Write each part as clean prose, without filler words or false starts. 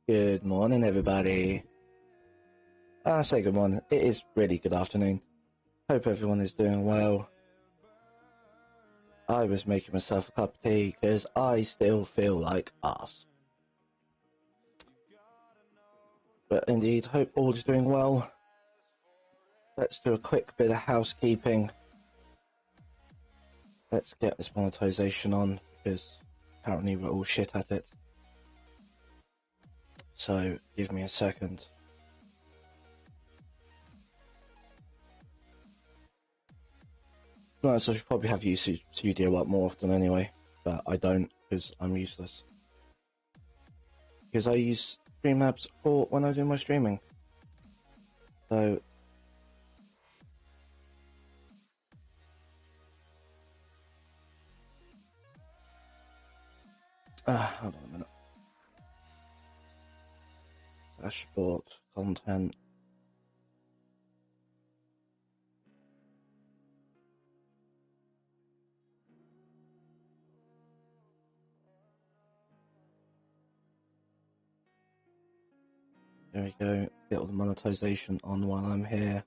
Good morning, everybody. I say good morning. It is really good afternoon. Hope everyone is doing well. I was making myself a cup of tea because I still feel like arse. But indeed, hope all is doing well. Let's do a quick bit of housekeeping. Let's get this monetization on because apparently we're all shit at it. So give me a second. No, so I should probably have YouTube Studio up more often anyway, but I don't because I'm useless. Because I use Streamlabs for when I do my streaming. So hold on a minute. Dashboard content. There we go. Get all the monetization on while I'm here.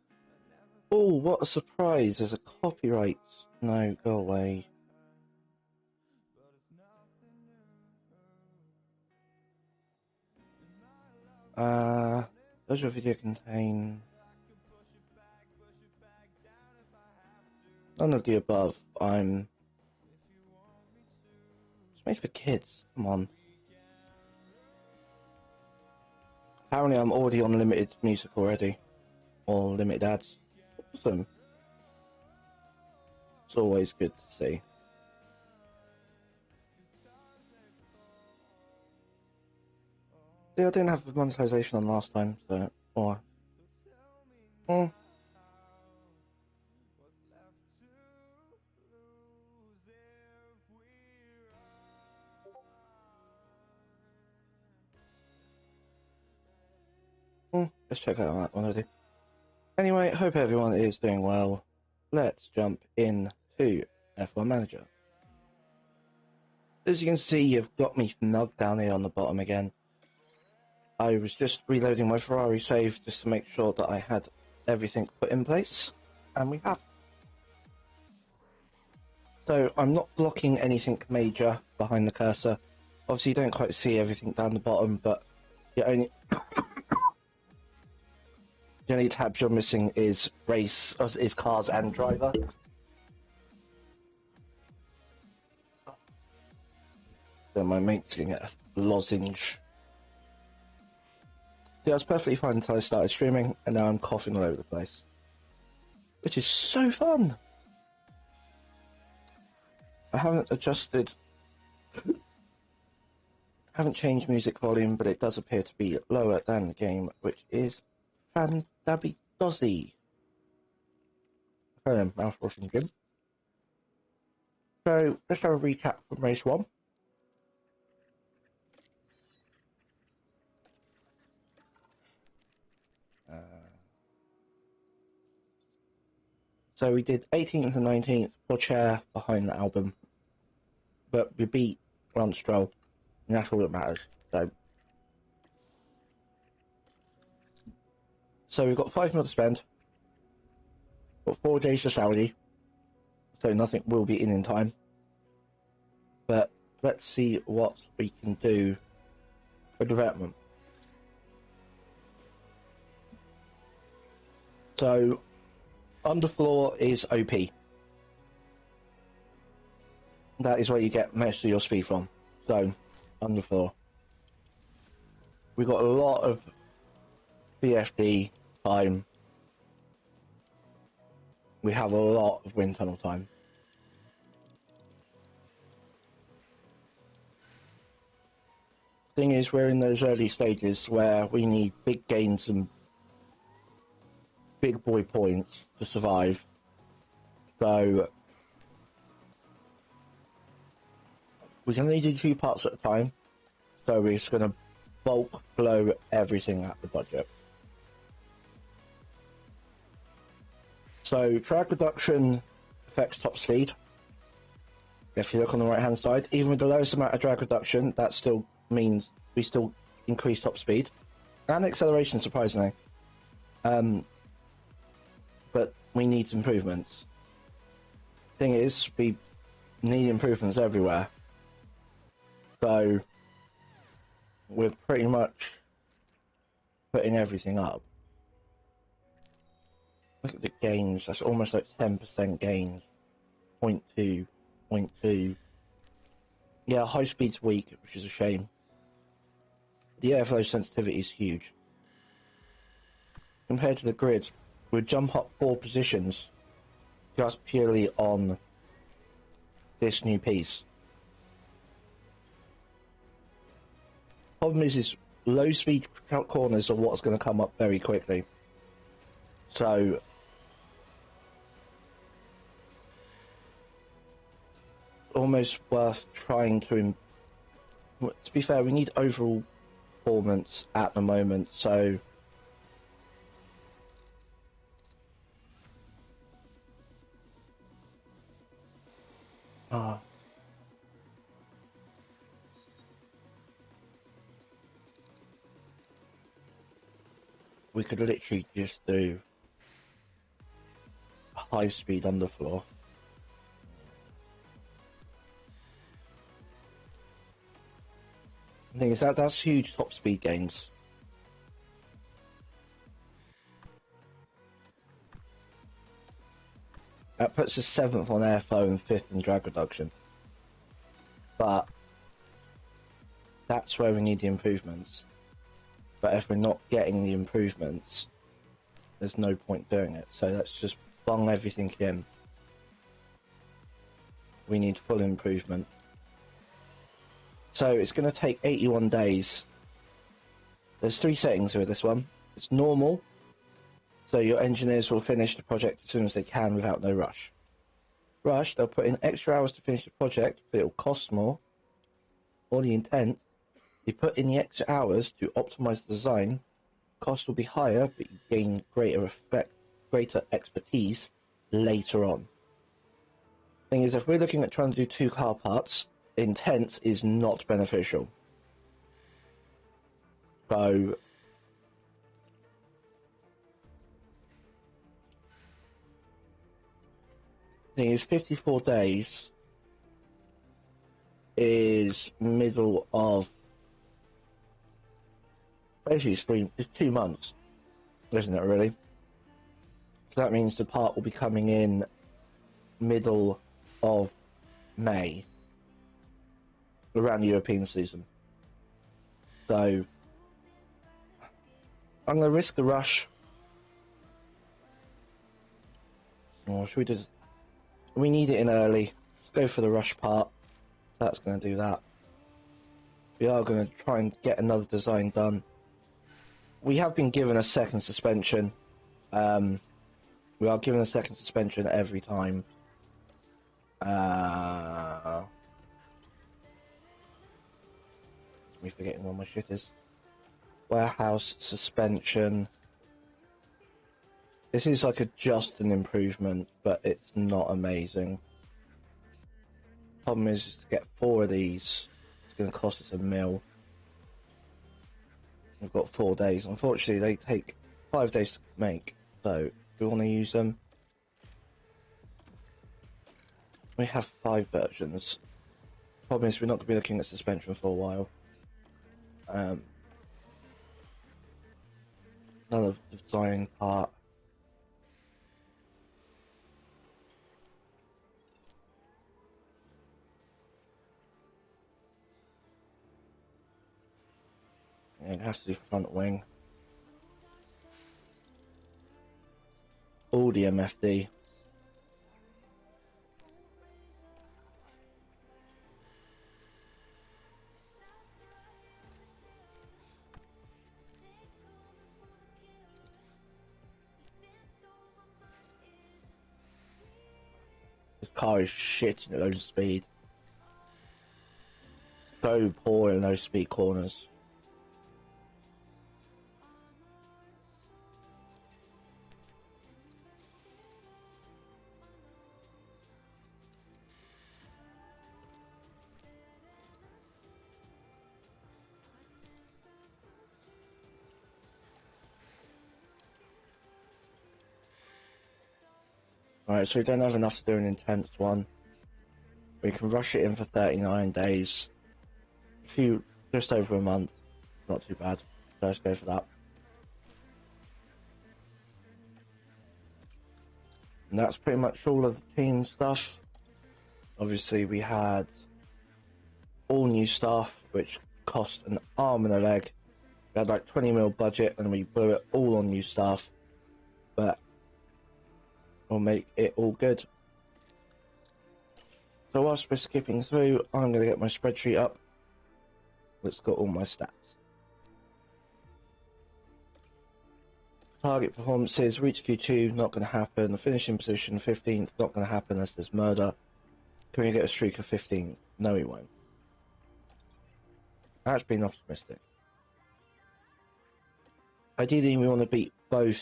Oh, what a surprise! There's a copyright. No, go away. Does your video contain none of the above? It's made for kids. Come on. Apparently, I'm already on limited music already, or limited ads. Awesome. It's always good to see. See, I didn't have the monetization on last time, so let's check out that one already. Anyway, hope everyone is doing well. Let's jump in to F1 Manager. As you can see, you've got me snugged down here on the bottom again. I was just reloading my Ferrari save just to make sure that I had everything put in place, and we have. So I'm not blocking anything major behind the cursor. Obviously you don't quite see everything down the bottom, but you only the only tabs you're missing is cars and driver. So my mate's getting a lozenge. Yeah, I was perfectly fine until I started streaming, and now I'm coughing all over the place. Which is so fun! I haven't changed music volume, but it does appear to be lower than the game, which is fantabby-dozzy. Mouth washing again. So, let's have a recap from race 1. So we did 18th and 19th for chair behind the album, but we beat Lance Stroll, and that's all that matters. So we've got 5 minutes to spend, got 4 days to Saudi, so nothing will be in time. But let's see what we can do for development. So underfloor is OP. That is where you get most of your speed from. So underfloor. We've got a lot of BFD time. We have a lot of wind tunnel time. Thing is, we're in those early stages where we need big gains and big boy points to survive. So we can only do 2 parts at a time. So we're just going to bulk blow everything at the budget. So drag reduction affects top speed. If you look on the right hand side, even with the lowest amount of drag reduction, that still means we still increased top speed and acceleration, surprisingly. But we need improvements. Thing is, we need improvements everywhere. So we're pretty much putting everything up. Look at the gains, that's almost like 10% gains. 0.2, 0.2. Yeah, high speed's weak, which is a shame. The airflow sensitivity is huge. Compared to the grid, we'll jump up 4 positions just purely on this new piece. Problem is low speed corners are what's going to come up very quickly. So almost worth trying to be fair, we need overall performance at the moment, so we could literally just do high speed underfloor. The thing is that's huge top speed gains. That puts us 7th on airflow and 5th in drag reduction. But that's where we need the improvements. But if we're not getting the improvements, there's no point doing it. So let's just bung everything in. We need full improvement. So it's going to take 81 days. There's 3 settings with this one. It's normal, so your engineers will finish the project as soon as they can without no rush. Rush, they'll put in extra hours to finish the project, but it'll cost more. Or the intent, you put in the extra hours to optimize the design. Cost will be higher, but you gain greater expertise later on. Thing is, if we're looking at trying to do 2 car parts, intent is not beneficial. So thing is, 54 days is middle of basically it's 2 months, isn't it really? So that means the part will be coming in middle of May, around the European season. So I'm going to risk the rush. Or should we just... We need it in early. Let's go for the rush part. That's going to do that. We are going to try and get another design done. We have been given a second suspension. We are given a second suspension every time. Me forgetting where my shit is. Warehouse suspension. This is like just an improvement, but it's not amazing. Problem is to get 4 of these, it's going to cost us $1 million. We've got 4 days. Unfortunately, they take 5 days to make, so if we want to use them, we have 5 versions. Problem is, we're not going to be looking at suspension for a while. Another design part. It has to do front wing. All the MFD. This car is shit at low speed. So poor in low speed corners. Alright, so we don't have enough to do an intense one. We can rush it in for 39 days. Just over a month. Not too bad. So let's go for that. And that's pretty much all of the team stuff. Obviously we had all new stuff, which cost an arm and a leg. We had like 20 mil budget and we blew it all on new stuff. But we'll make it all good. So whilst we're skipping through, I'm going to get my spreadsheet up. It's got all my stats. Target performances, reach Q2, not going to happen. The finishing position, 15th, not going to happen unless there's murder. Can we get a streak of 15? No, we won't. That's been optimistic. Ideally, we want to beat both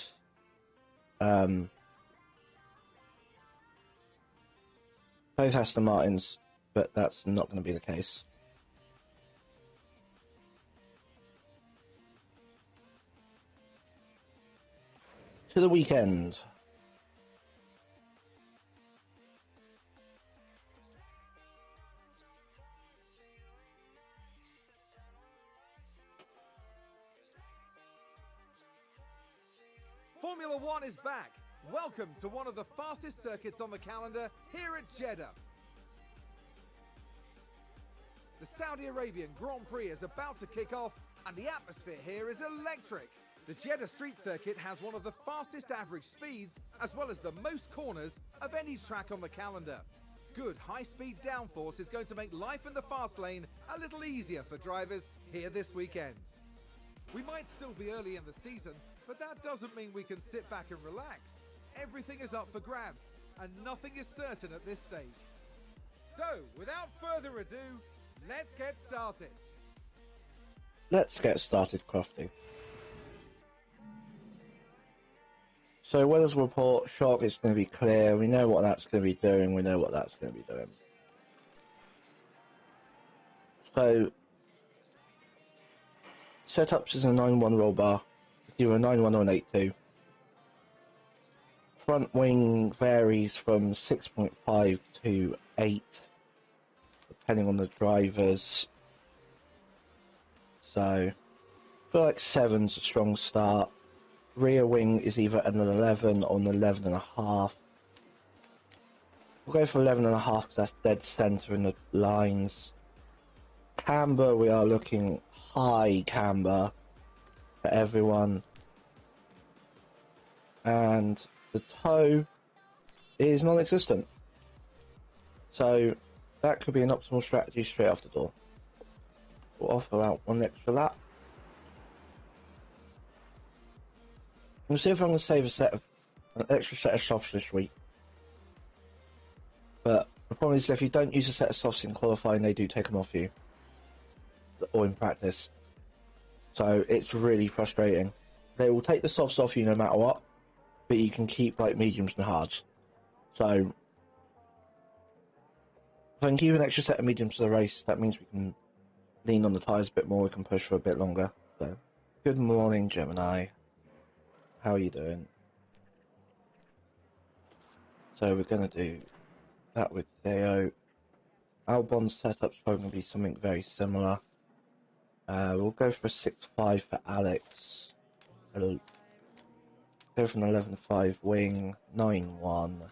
Aston Martins, but that's not going to be the case. To the weekend. Formula One is back. Welcome to one of the fastest circuits on the calendar here at Jeddah. The Saudi Arabian Grand Prix is about to kick off and the atmosphere here is electric. The Jeddah Street Circuit has one of the fastest average speeds as well as the most corners of any track on the calendar. Good high-speed downforce is going to make life in the fast lane a little easier for drivers here this weekend. We might still be early in the season, but that doesn't mean we can sit back and relax. Everything is up for grabs, and nothing is certain at this stage. So, without further ado, let's get started. Let's get started, Crofty. So, weather's report, shock is going to be clear. We know what that's going to be doing. We know what that's going to be doing. So, setups is a 9-1 roll bar. Either a 9-1 or an 8-2. Front wing varies from 6.5 to 8, depending on the drivers. So, I feel like 7's a strong start. Rear wing is either an 11 or an 11.5. We'll go for 11.5 because that's dead centre in the lines. Camber, we are looking high camber for everyone. And the toe is non-existent. So that could be an optimal strategy straight off the door. We'll offer out one extra lap. We'll see if I'm going to save an extra set of softs this week. But the problem is if you don't use a set of softs in qualifying, they do take them off you. Or in practice. So it's really frustrating. They will take the softs off you no matter what, but you can keep like mediums and hards. So if I can keep an extra set of mediums to the race, that means we can lean on the tyres a bit more, we can push for a bit longer. So good morning, Gemini. How are you doing? So we're going to do that with Theo. Albon's setup's probably going to be something very similar. We'll go for a 6.5 for Alex. Go for an 11.5 wing, 9.1.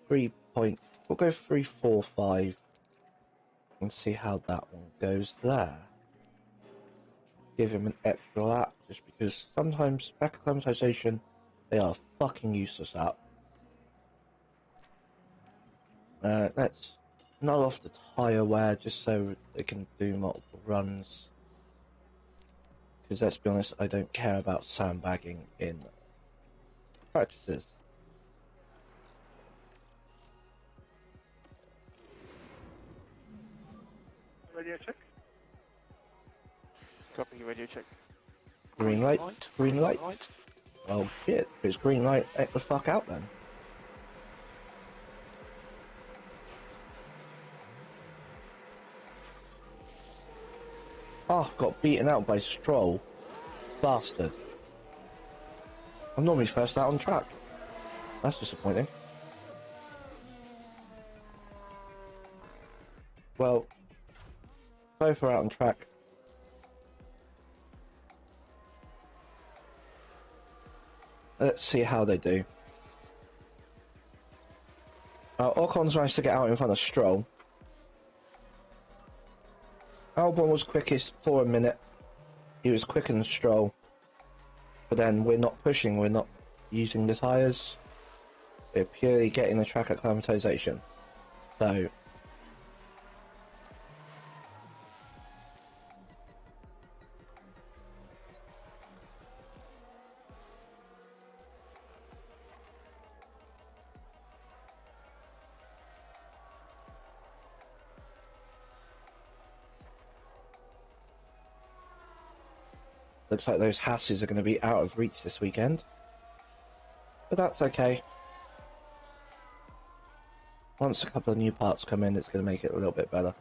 3 point. We'll go 3.45 and see how that one goes there. Give him an extra lap just because sometimes back acclimatization they are fucking useless at. Let's null off the tyre wear just so they can do multiple runs. Because let's be honest, I don't care about sandbagging in practices. Radio check. Copy radio check. Green light, green light. Oh shit, if it's green light, get the fuck out then. Oh, got beaten out by Stroll. Bastard. I'm normally first out on track. That's disappointing. Well, both are out on track. Let's see how they do. Ocon's managed to get out in front of Stroll. Albon was quickest for a minute. He was quicker than Stroll. But then we're not pushing, we're not using the tyres. We're purely getting the track acclimatization. So looks like those Hasses are going to be out of reach this weekend. But that's okay. Once a couple of new parts come in, it's going to make it a little bit better.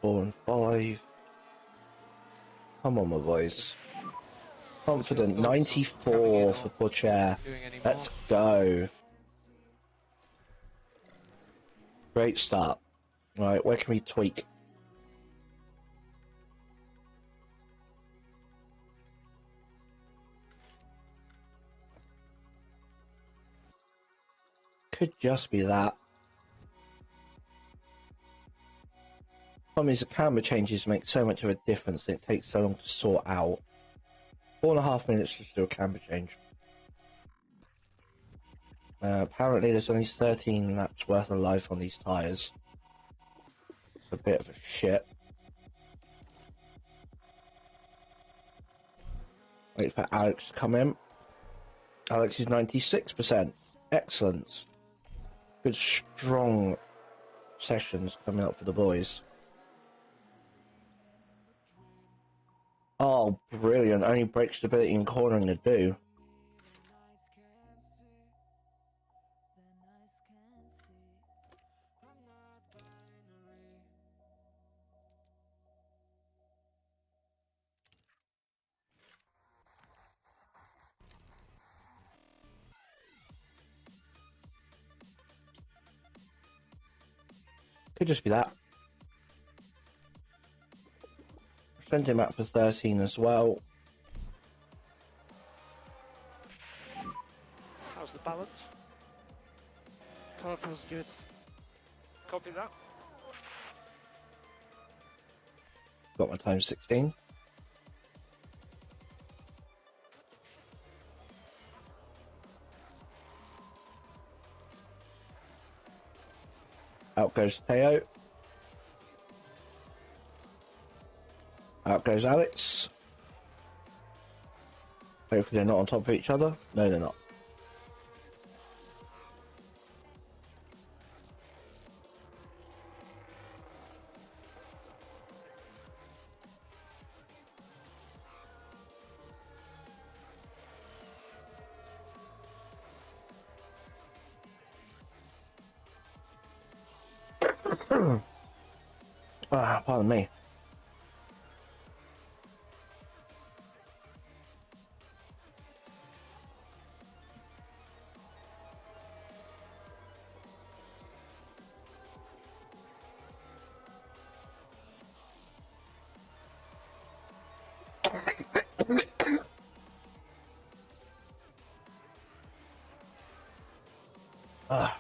Four and five. Come on, my boys. Confident. 94 for Pocher. Let's go. Great start. Right, where can we tweak? Could just be that. Problem is, the camera changes make so much of a difference that it takes so long to sort out. 4.5 minutes just to do a camera change. Apparently there's only 13 laps worth of life on these tyres. It's a bit of a shit. Wait for Alex to come in. Alex is 96%. Excellent. Good strong sessions coming up for the boys. Oh, brilliant. Only brake stability and cornering to do. Could just be that. Sent him out for 13 as well. How's the balance? Car feels good. Copy that. Got my time 16. Out goes Teo. Out goes Alex. Hopefully they're not on top of each other. No, they're not. Pardon me. Ah.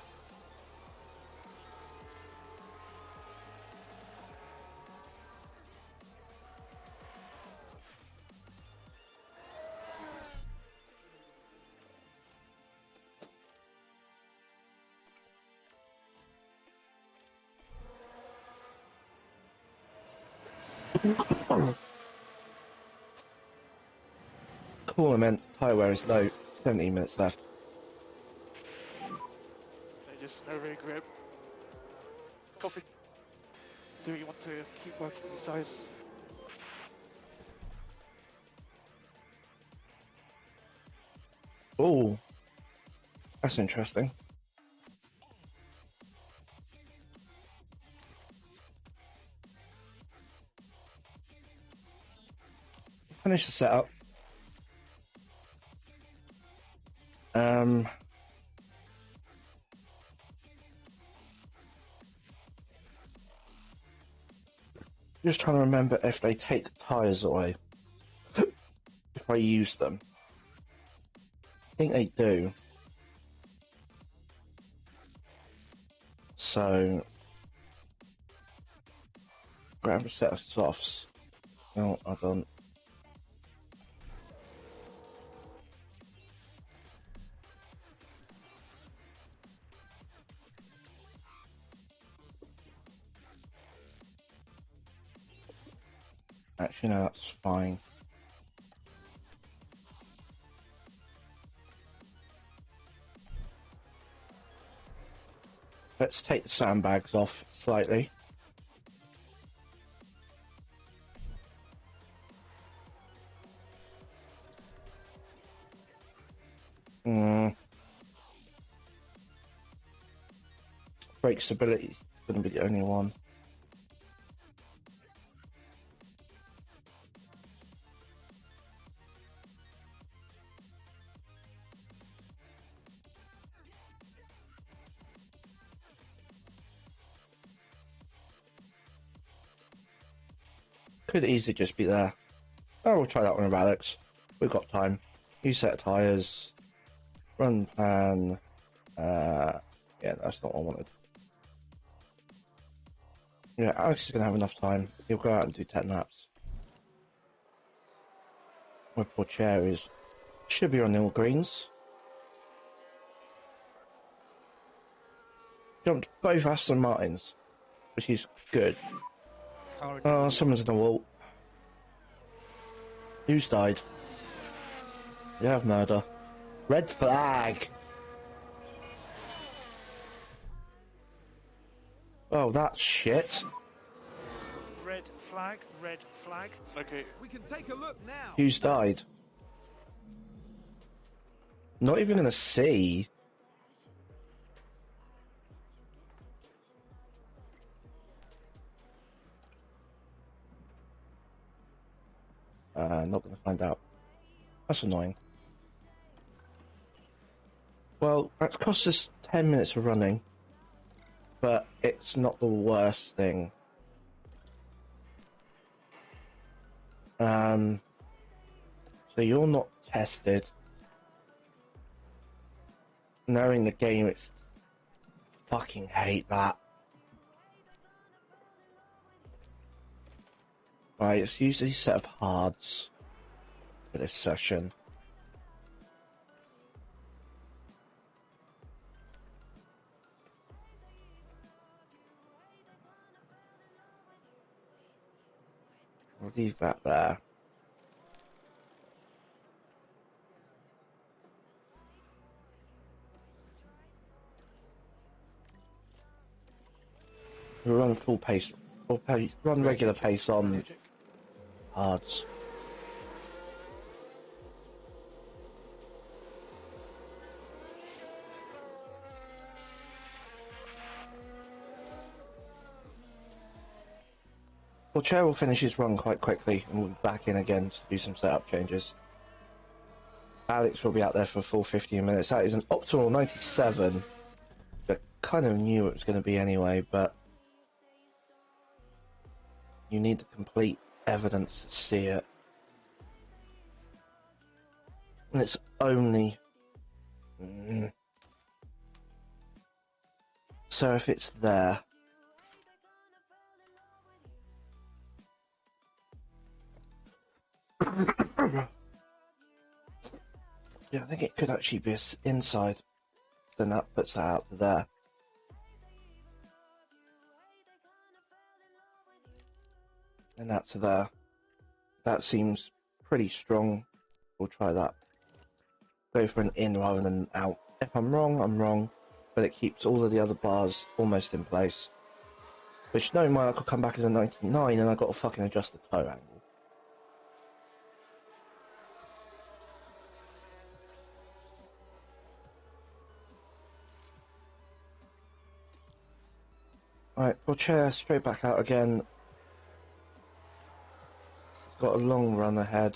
Tournament tyre wear is low. 17 minutes left. They just no rear grip. Copy. Do you want to keep working the size? Oh, that's interesting. Finish the setup. Just trying to remember if they take the tyres away. If I use them. I think they do. So, grab a set of softs. No, I don't. Actually, no, that's fine. Let's take the sandbags off slightly. Brake stability is going to be the only one. Could easily just be there. Oh, we'll try that one with Alex. We've got time. New set of tyres. Run plan. Yeah, that's not what I wanted. Yeah, Alex is going to have enough time. He'll go out and do 10 laps. My poor chair should be on all greens. Jumped both Aston Martins, which is good. Oh, someone's in the wall. Who's died? You have murder. Red flag! Oh, that's shit. Red flag, red flag. Okay. We can take a look now. Who's died? Not even gonna see. Not gonna find out. That's annoying. Well, that's cost us 10 minutes of running, but it's not the worst thing. So you're not tested. Knowing the game, it's fucking hate that. Right, let's use a set of hards for this session. We'll leave that there. We'll run full pace, run regular pace on hards. Well, Chair will finish his run quite quickly and we'll be back in again to do some setup changes. Alex will be out there for a full 15 minutes. That is an optimal 97. I kind of knew it was going to be anyway, but you need the complete evidence to see it. And it's only... So if it's there... Yeah, I think it could actually be inside. Then that puts that out to there. And that's there. That seems pretty strong. We'll try that. Go for an in rather than an out. If I'm wrong, I'm wrong. But it keeps all of the other bars almost in place. Which, knowing my luck, will come back as a 99 and I've got to fucking adjust the toe angle. Right, well, Chair straight back out again. Got a long run ahead.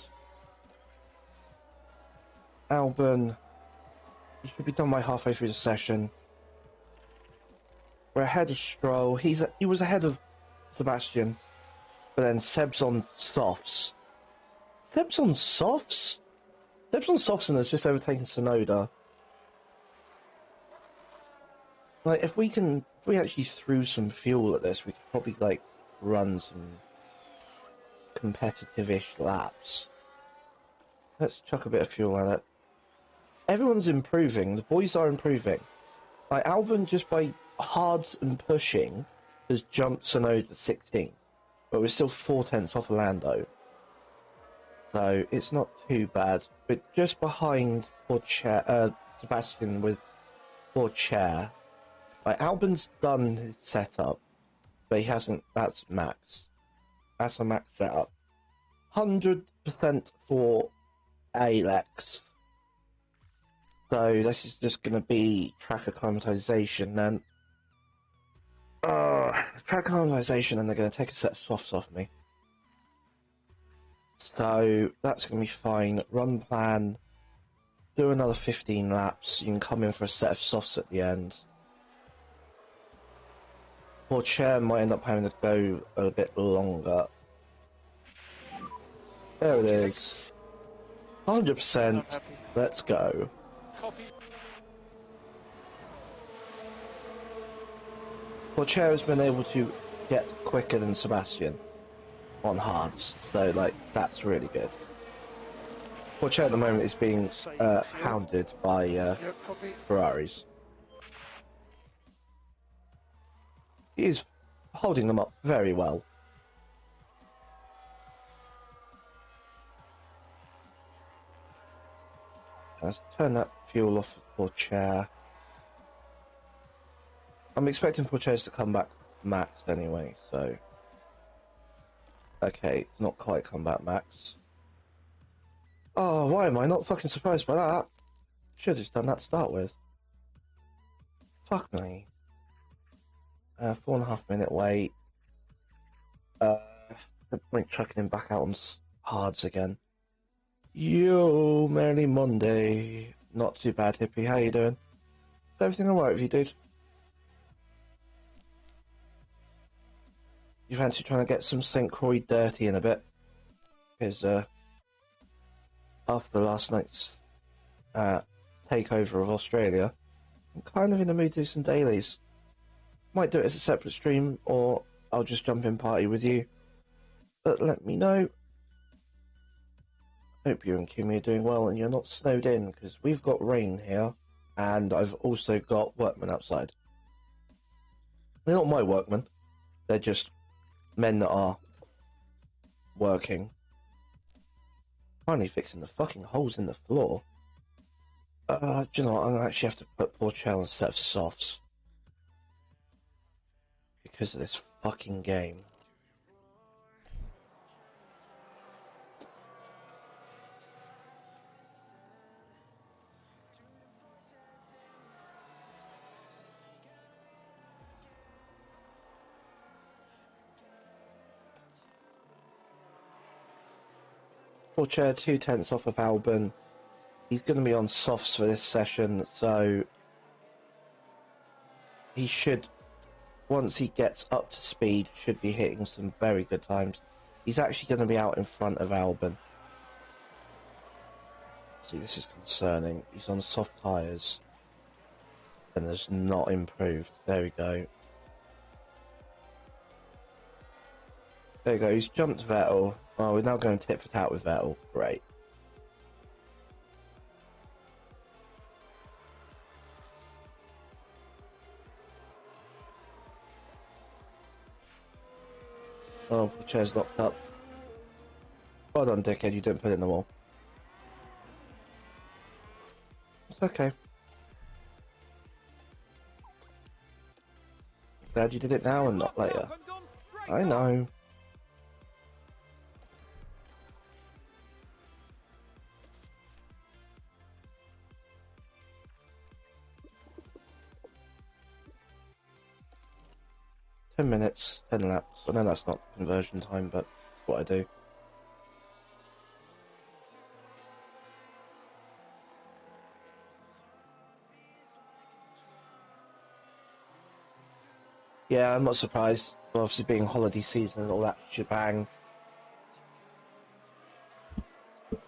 Albon He should be done by halfway through the session. We're ahead of Stroll. He was ahead of Sebastian, but then Seb's on softs. Seb's on softs? Seb's on softs and has just overtaken Sonoda. Like, if we actually threw some fuel at this, we could probably, like, run some competitive-ish laps. Let's chuck a bit of fuel at it. Everyone's improving. The boys are improving. Like, Albon, just by hards and pushing, has jumped Sonoda to 16th. But we're still 4/10 off Lando. So, it's not too bad. We're just behind Sebastian with Chair. Like, Albon's done his setup, but he hasn't. That's max. That's a max setup. 100% for Alex. So this is just going to be track acclimatization then. Track acclimatization, and they're going to take a set of softs off me. So that's going to be fine. Run plan. Do another 15 laps. You can come in for a set of softs at the end. Poor Chair might end up having to go a bit longer. There it is. 100%. Let's go. Poor Chair has been able to get quicker than Sebastian on hards, so like that's really good. Poor Chair at the moment is being hounded by Ferraris. He is holding them up very well. Let's turn that fuel off for Chair. I'm expecting for Chairs to come back maxed anyway, so... Okay, not quite come back maxed. Oh, why am I not fucking surprised by that? Should have just done that to start with. Fuck me. 4.5 minute wait. Point chucking him back out on hards again. Yo, merry Monday. Not too bad, hippie. How you doing? Is everything alright with you, dude? You fancy trying to get some St. Croix dirty in a bit? Because after last night's takeover of Australia, I'm kind of in the mood to do some dailies. Might do it as a separate stream, or I'll just jump in party with you. But let me know. Hope you and Kimmy are doing well and you're not snowed in, because we've got rain here, and I've also got workmen outside. They're not my workmen, they're just men that are working. Finally fixing the fucking holes in the floor. Do you know what, I'm going to actually have to put poor Chell on a set of softs. Because of this fucking game. Poor Chair, 2/10 off of Albon. He's going to be on softs for this session, so he should, once he gets up to speed, should be hitting some very good times. He's actually going to be out in front of Albon. See, this is concerning. He's on soft tyres and has not improved. There we go. There we go. He's jumped Vettel. Oh, we're now going tit for tat with Vettel. Great. Oh, the chair's locked up. Well done, dickhead. You didn't put it in the wall. It's okay. Glad you did it now and not later. I know. Ten minutes, 10 laps. I know that's not conversion time, but it's what I do. Yeah, I'm not surprised. Obviously, being holiday season and all that shebang.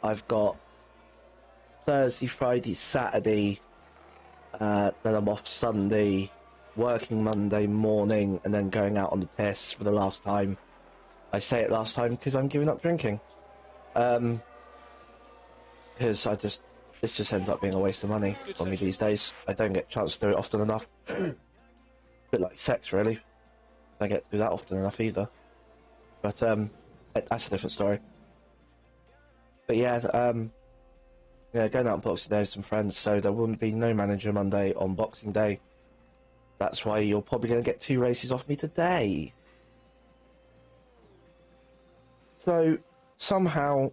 I've got Thursday, Friday, Saturday, then I'm off Sunday, working Monday morning, and then going out on the piss for the last time. I say it last time because I'm giving up drinking. Because this just ends up being a waste of money for me these days. I don't get a chance to do it often enough. A bit like sex, really. I don't get to do that often enough either. But that's a different story. But yeah, going out on Boxing Day with some friends, so there wouldn't be no manager Monday on Boxing Day. That's why you're probably going to get 2 races off me today. So, somehow,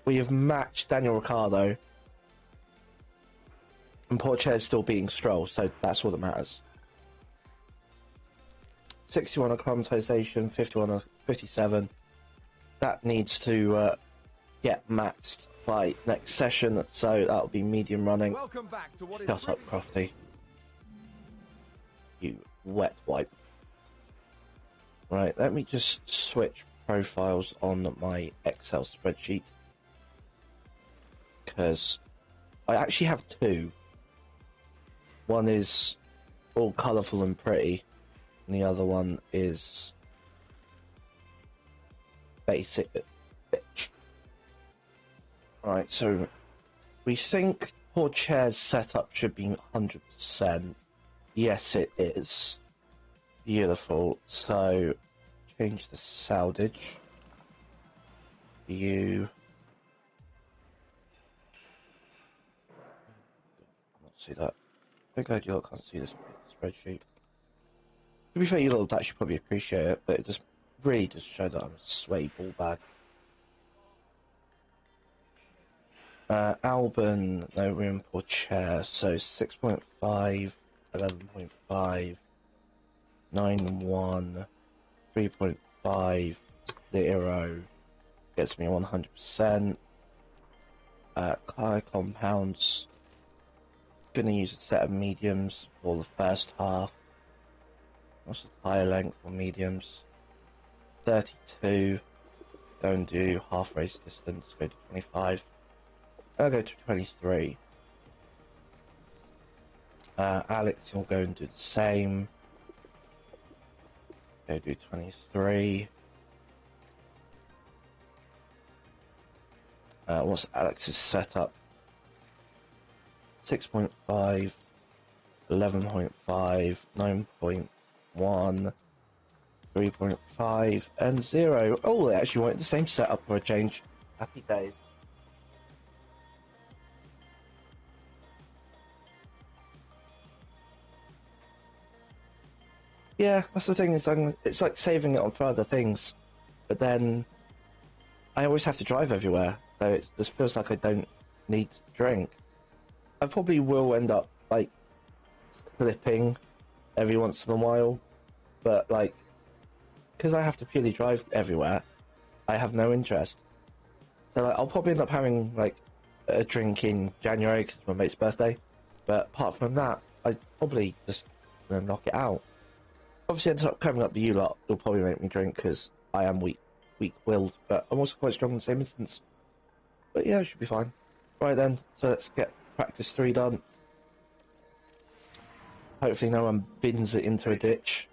we have matched Daniel Ricciardo, and Porcher's still beating Stroll, so that's all that matters. 61 acclimatization, 51 or 57. That needs to get matched by next session, so that'll be medium running. Welcome back to what is Shut up, Crofty. You wet wipe. Right, let me just switch profiles on my Excel spreadsheet. Because I actually have 2. One is all colourful and pretty, and the other one is basic bitch. Right, so we think Porcher's setup should be 100%. Yes, it is. Beautiful. So, change the soundage. View. Not see that. I'm glad you all can't see this spreadsheet. To be fair, you all actually probably appreciate it, but it just really just showed that I'm a sweaty ball bag. Albon, no room for chair, so 6.5, 11.5, 9.1, 3.5, 0, gets me 100%. Car compounds, gonna use a set of mediums for the first half. What's the tire length for mediums? 32, go and do half race distance, go to 25. I'll go to 23. Alex will go and do the same. Go do 23. What's Alex's setup? 6.5, 11.5, 9.1, 3.5, and 0. Oh, they actually wanted the same setup for a change. Happy days. Yeah, that's the thing, is it's like saving it on for other things, but then I always have to drive everywhere, so it just feels like I don't need to drink. I probably will end up, like, flipping every once in a while, but, like, because I have to purely drive everywhere, I have no interest. So, like, I'll probably end up having, like, a drink in January because it's my mate's birthday, but apart from that, I'd probably just knock it out. Obviously, ends up coming up to you lot, you'll probably make me drink because I am weak-willed, but I'm also quite strong in the same instance. But yeah, it should be fine. Right then, so let's get practice 3 done. Hopefully no one bins it into a ditch.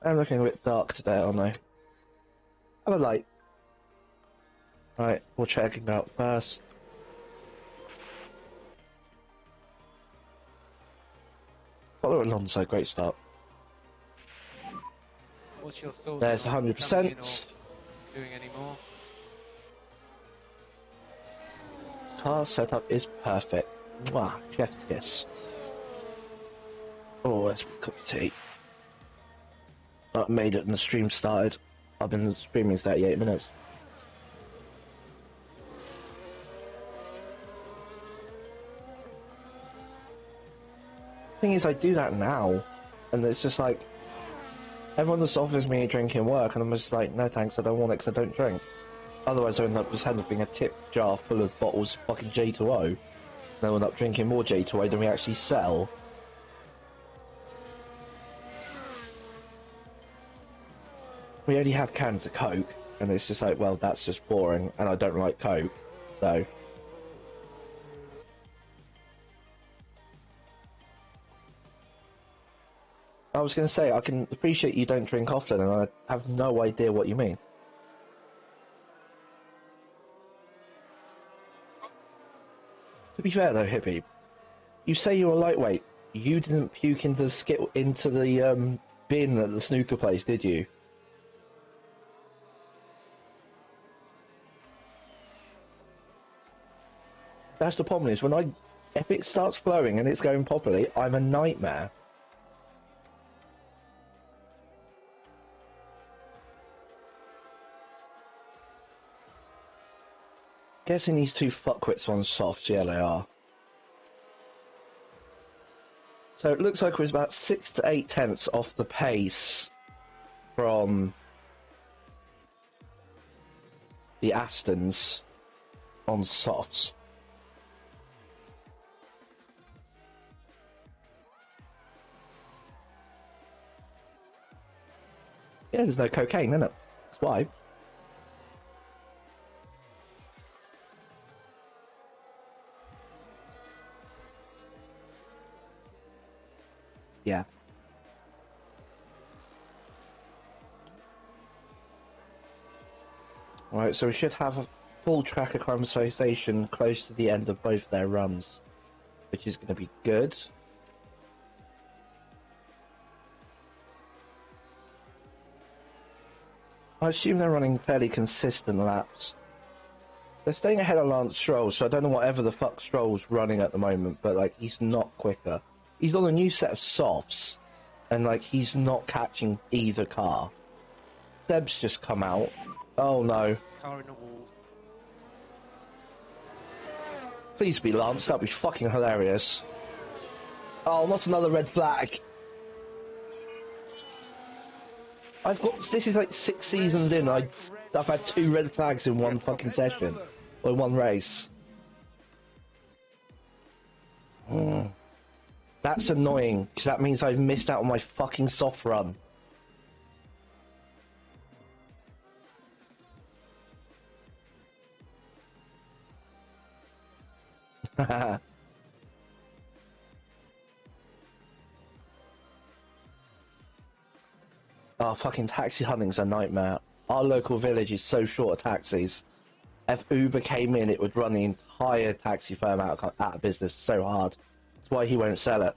I'm looking a bit dark today, aren't I? Have a light. Right, we'll check it out first. Follow Alonso, great start. What's your thoughts? There's on 100%. coming in or doing any more? Car setup is perfect. Mwah, chef's kiss. Oh, let's cook tea. I made it and the stream started. I've been streaming 38 minutes. Thing is, I do that now, and it's just like, everyone just offers me a drink in work, and I'm just like, no thanks, I don't want it because I don't drink. Otherwise I end up just having a tip jar full of bottles of fucking J2O, and I end up drinking more J2O than we actually sell. we only have cans of Coke, and it's just like, well, that's just boring, and I don't like Coke, so. I was going to say, I can appreciate you don't drink often, and I have no idea what you mean. To be fair though, Hippie, you say you're lightweight. You didn't puke into the bin at the snooker place, did you? That's the problem is, if it starts flowing and it's going properly, I'm a nightmare. Guessing these two fuckwits on soft, yeah they are. So it looks like we're about 6 to 8 tenths off the pace from the Astons on softs. Yeah, there's no cocaine in it. That's why. Yeah. Alright, so we should have a full track acclimatization close to the end of both their runs, which is going to be good. I assume they're running fairly consistent laps. They're staying ahead of Lance Stroll, so I don't know whatever the fuck Stroll's running at the moment, but like he's not quicker. He's on a new set of softs, and like he's not catching either car. Seb's just come out. Oh no. Car in the wall. Please be Lance, that'd be fucking hilarious. Oh, not another red flag. This is like 6 seasons in, I've had 2 red flags in one fucking session. Or one race. That's annoying, because that means I've missed out on my fucking soft run. Oh, fucking taxi hunting's a nightmare. Our local village is so short of taxis. If Uber came in, it would run the entire taxi firm out of business so hard. That's why he won't sell it.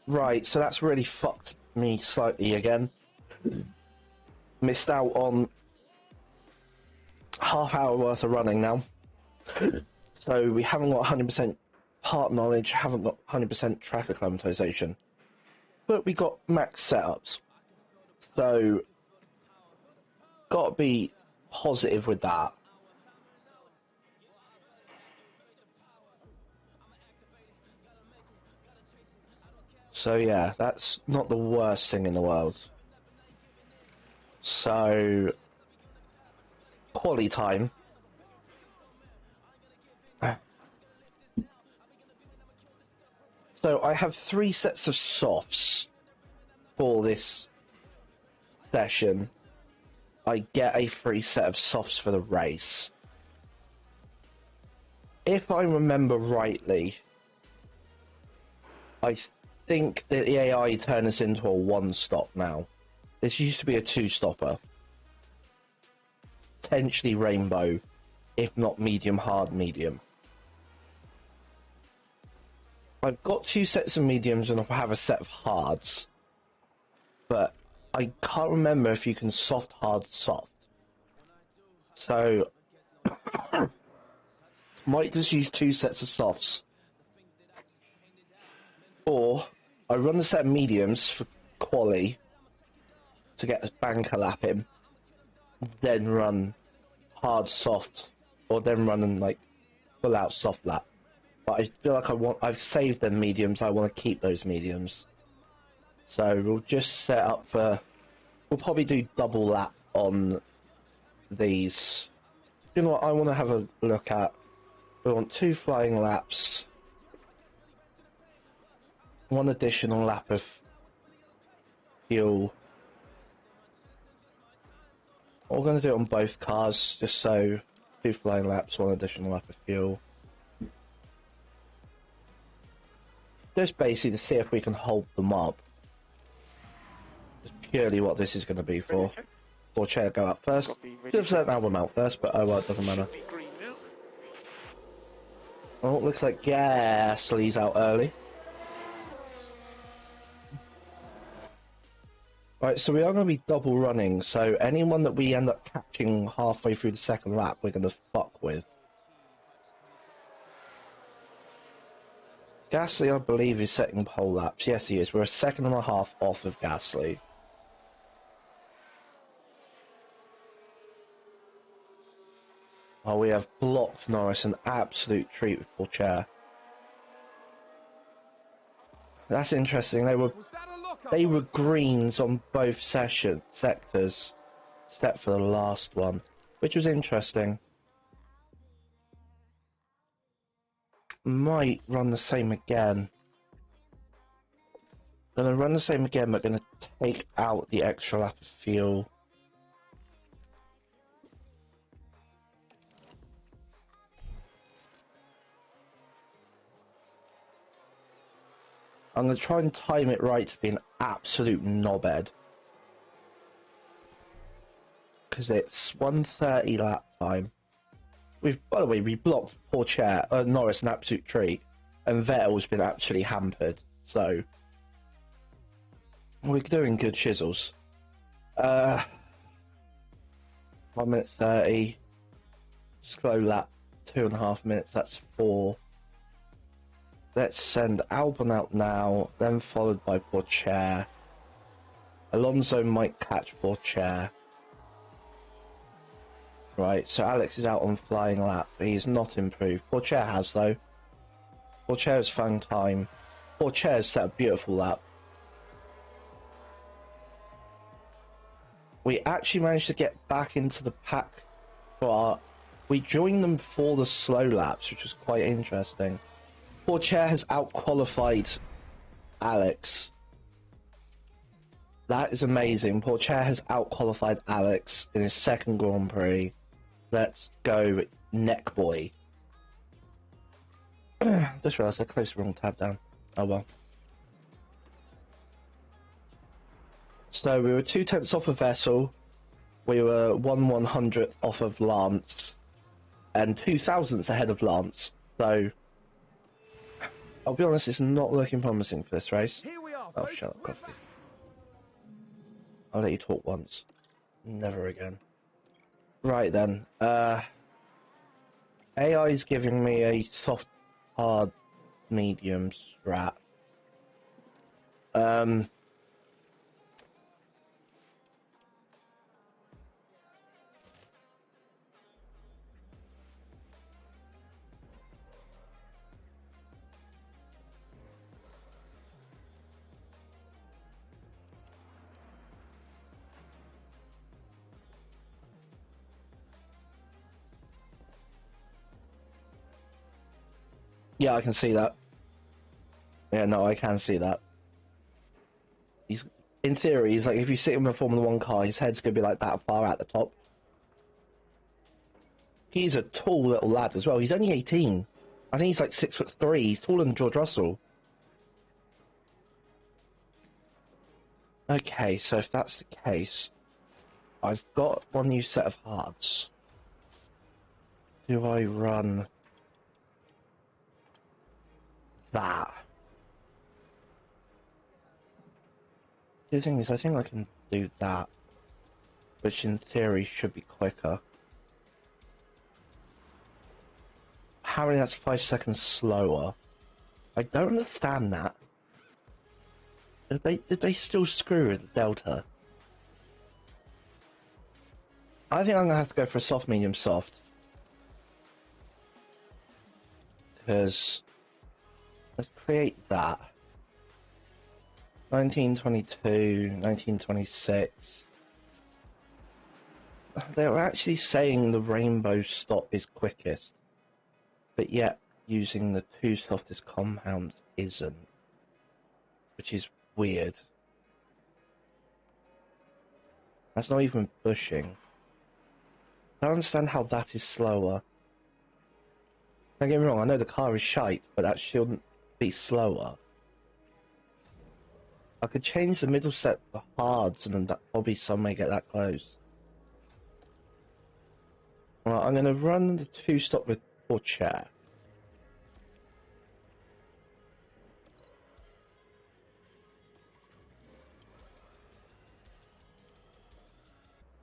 Right, so that's really fucked me slightly again. Missed out on half hour worth of running now. So we haven't got 100% part knowledge, haven't got 100% track acclimatization. But we got max setups. So, gotta be positive with that. So yeah, that's not the worst thing in the world. So, quali time. So I have 3 sets of softs for this session. I get a free set of softs for the race. If I remember rightly, I think that the AI turned this into a 1-stop now. This used to be a 2-stopper. Potentially rainbow, if not medium, hard, medium. I've got 2 sets of mediums and I have a set of hards. But I can't remember if you can soft, hard, soft. So, might just use 2 sets of softs. Or, I run the set of mediums for quali to get a banker lap in. Then run hard, soft. Or then run and like full out soft lap. But I feel like I've saved them mediums, I want to keep those mediums. So we'll just set up for, we'll probably do double lap on these. You know what I want to have a look at? We want 2 flying laps, 1 additional lap of fuel, We're going to do it on both cars, just so 2 flying laps, 1 additional lap of fuel. Just basically to see if we can hold them up. That's purely what this is going to be for. Or chair go up first. Should have let that one out first, but oh well, it doesn't matter. Oh, looks like Gasly's out early. Right, so we are going to be double running, so anyone that we end up catching halfway through the second lap, we're going to fuck with. Gasly, I believe, is setting pole laps. Yes, he is. We're a second and a half off of Gasly. Oh, we have blocked Norris, an absolute treat with Pourchaire. That's interesting. They were greens on both sectors, except for the last one, which was interesting. Might run the same again. Gonna run the same again, but gonna take out the extra lap of fuel. I'm going to try and time it right to be an absolute knobhead. Because it's 1:30 lap time. By the way, we blocked Pourchaire, Norris an absolute treat. And Vettel's been actually hampered. So, we're doing good chisels. 1:30. Slow lap, 2.5 minutes, that's 4. Let's send Albon out now, then followed by Pourchaire. Alonso might catch Pourchaire. Right, so Alex is out on flying lap. He's not improved. Pourchaire has, though. Pourchaire's found time. Pourchaire's set a beautiful lap. We actually managed to get back into the pack for we joined them for the slow laps, which was quite interesting. Pourchaire has out-qualified Alex. That is amazing. Pourchaire has out-qualified Alex in his second Grand Prix. Let's go, neck boy. Just realised I closed the wrong tab down. Oh well. So we were 2/10 off of Vettel. We were 1/100th off of Lance. And 2,000ths ahead of Lance. So I'll be honest, it's not looking promising for this race. Here we are, Oh, shut up, Coffee. I'll let you talk once. Never again. Right then. AI is giving me a soft, hard, medium strat. Yeah, I can see that. Yeah, no, I can see that. In theory, he's like, if you sit in a Formula 1 car, his head's going to be like that far at the top. He's a tall little lad as well. He's only 18. I think he's like 6'3". He's taller than George Russell. Okay, so if that's the case, I've got one new set of hearts. Do I run that? The thing is, I think I can do that, which in theory should be quicker. Apparently that's 5 seconds slower. I don't understand that. Did they still screw with the Delta? I think I'm gonna have to go for a soft, medium, soft. Because let's create that. 1922, 1926. They were actually saying the rainbow stop is quickest, but yet using the 2 softest compounds isn't, which is weird. That's not even bushing. I don't understand how that is slower. Don't get me wrong, I know the car is shite, but that shouldn't be slower. I could change the middle set for hards and then that probably some may get that close. Right, I'm going to run the 2-stop with 4 chair.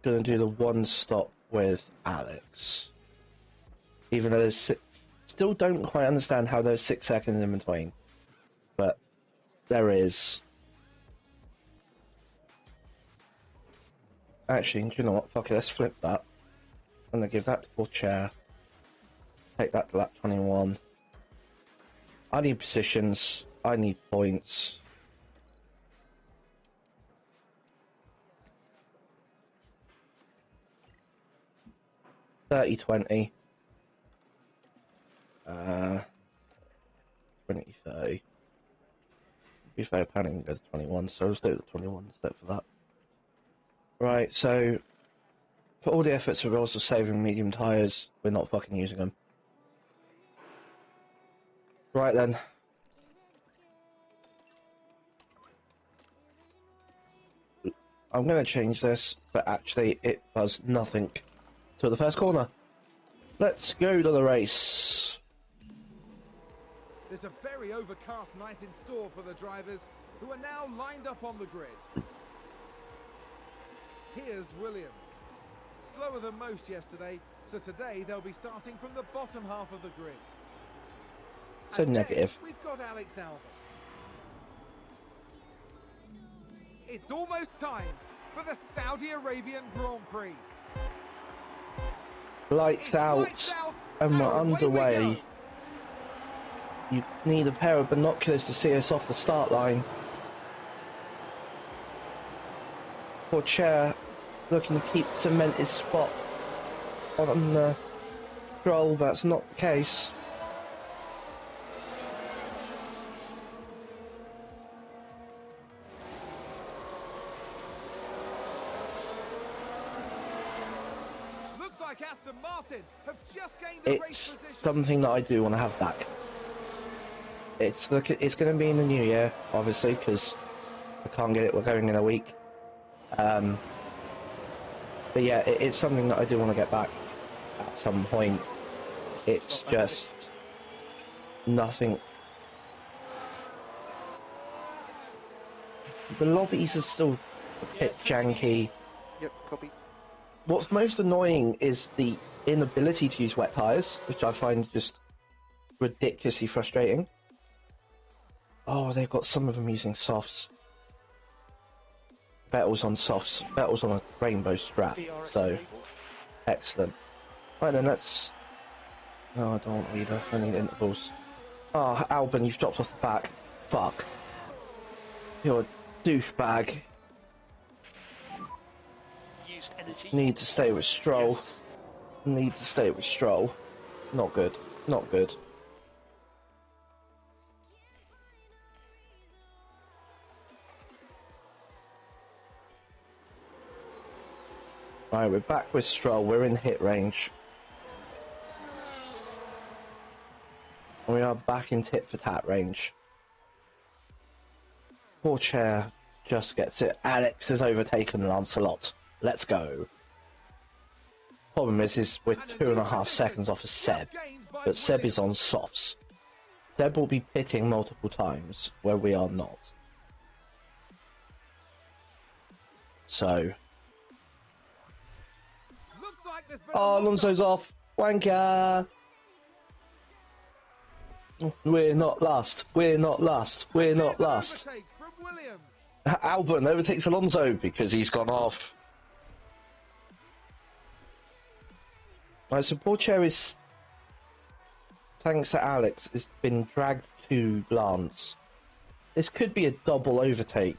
Going to do the 1-stop with Alex. Even though there's still don't quite understand how there's 6 seconds in between. But there is. Actually, do you know what? Fuck it, let's flip that. I'm going to give that to 4 chair. Take that to lap 21. I need positions. I need points. $30, 20. 20, 30. Be fair, planning to go to 21, so let's do the 21 instead for that. Right, so for all the efforts of also saving medium tyres, we're not fucking using them. Right then. I'm going to change this, but actually it does nothing till the first corner. Let's go to the race. There's a very overcast night in store for the drivers who are now lined up on the grid. Here's Williams. Slower than most yesterday, so today they'll be starting from the bottom half of the grid. So And negative. We've got Alex Albon. It's almost time for the Saudi Arabian Grand Prix. Lights out, and we're underway. You need a pair of binoculars to see us off the start line. Poor chair looking to keep cement his spot on the stroll, that's not the case. Looks like Aston Martin have just gained the race It's position. something that I do want to have back. It's going to be in the new year, obviously, because I can't get it. We're going in a week. But yeah, it's something that I do want to get back at some point. It's just nothing. The lobbies are still a bit janky. Yep, copy. What's most annoying is the inability to use wet tyres, which I find just ridiculously frustrating. Oh, they've got some of them using softs. Vettel's on softs. Vettel's on a rainbow strap. So, excellent. Right then, let's... No, I don't want leader. I need intervals. Oh, Albon, you've dropped off the back. Fuck. You're a douchebag. Use energy. Need to stay with Stroll. Yes. Need to stay with Stroll. Not good. Not good. Right, we're back with Stroll. We're in hit range. We are back in tit for tat range. Poor chair just gets it. Alex has overtaken Lancelot. Let's go. Problem is we're 2.5 seconds off of Seb, but Seb is on softs. Seb will be pitting multiple times, where we are not. So... Oh, Alonso's off. Wanker. We're not last. We're not last. We're not last. Albon overtakes Alonso because he's gone off. Right, so poor chair is, thanks to Alex, has been dragged to Lance. This could be a double overtake.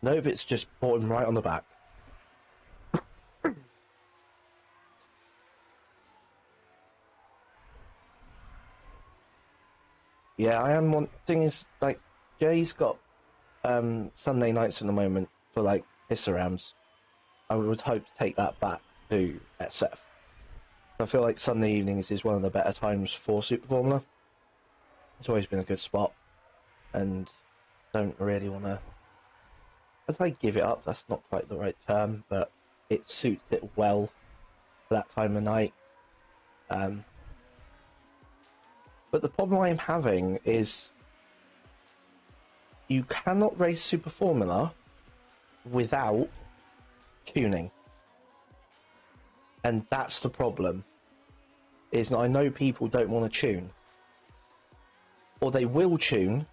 Nope, it's just brought him right on the back. Yeah, I am one thing is like Jay's got Sunday nights at the moment for like historams. I would hope to take that back to SF. I feel like Sunday evenings is one of the better times for Super Formula. It's always been a good spot, and don't really want to... I'd say give it up, that's not quite the right term, but it suits it well for that time of night. But the problem I'm having is you cannot race Super Formula without tuning. And that's the problem. Is I know people don't want to tune. Or they will tune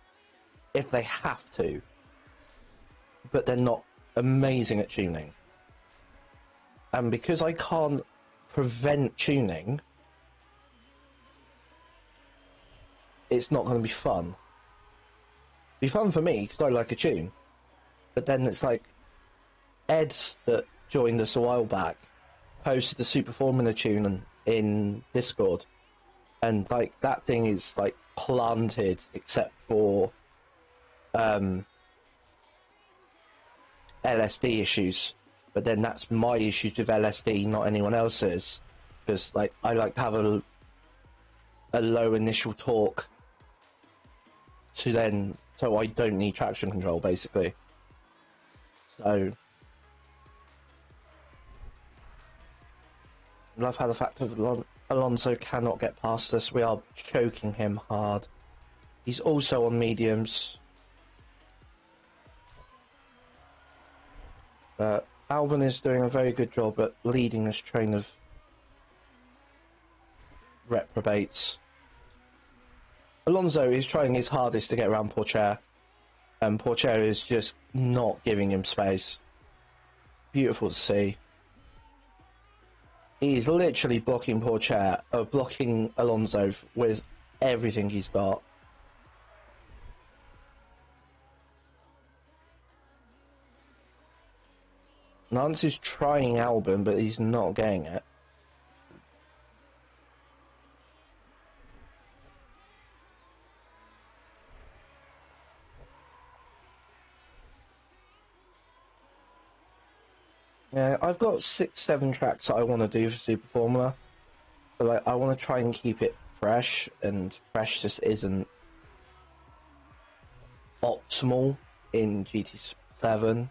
if they have to. But they're not amazing at tuning. And because I can't prevent tuning, it's not going to be fun. It'll be fun for me because I like a tune. But then it's like Ed that joined us a while back posted the Super Formula tune in Discord, and like that thing is like planted except for LSD issues. But then that's my issues with LSD, not anyone else's, because like I like to have a low initial torque so I don't need traction control basically. So I love how the fact that Alonso cannot get past us. We are choking him hard. He's also on mediums. Albon is doing a very good job at leading this train of reprobates. Alonso is trying his hardest to get around Pourchaire, and Pourchaire is just not giving him space. Beautiful to see. He's literally blocking blocking Alonso with everything he's got. Nance is trying Albon, but he's not getting it. Yeah, I've got 6-7 tracks that I want to do for Super Formula, but like, I want to try and keep it fresh, and fresh just isn't optimal in GT7.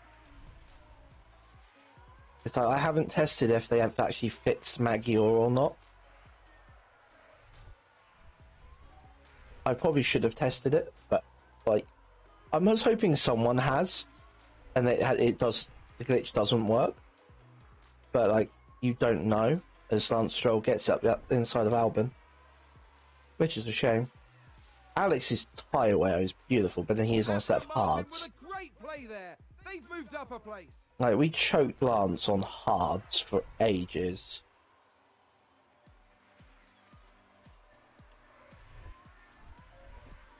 It's like I haven't tested if they have actually fixed Maggior or not. I probably should have tested it, but like I was hoping someone has, and the glitch doesn't work. But like you don't know as Lance Stroll gets up the inside of Albon, which is a shame. Alex's tyre wear is beautiful, but then he is on a set of hards. They've moved up a place. Like we choked Lance on hards for ages.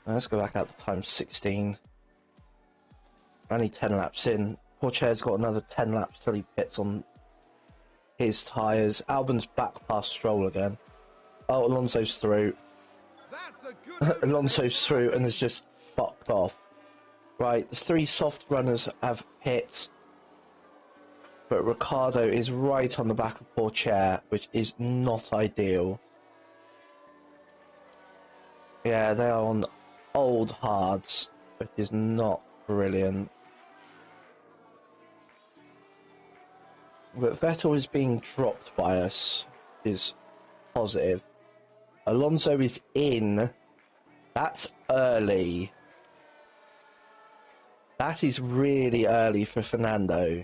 Now let's go back out to time 16. Only 10 laps in. Pourchaire's got another 10 laps till he pits on his tyres. Albon's back past Stroll again. Oh, Alonso's through. Alonso's through and has just fucked off. Right, the 3 soft runners have hit, but Ricciardo is right on the back of Pourchaire, which is not ideal. Yeah, they are on old hards, which is not brilliant. But Vettel is being dropped by us, is positive. Alonso is in. That's early. That is really early for Fernando.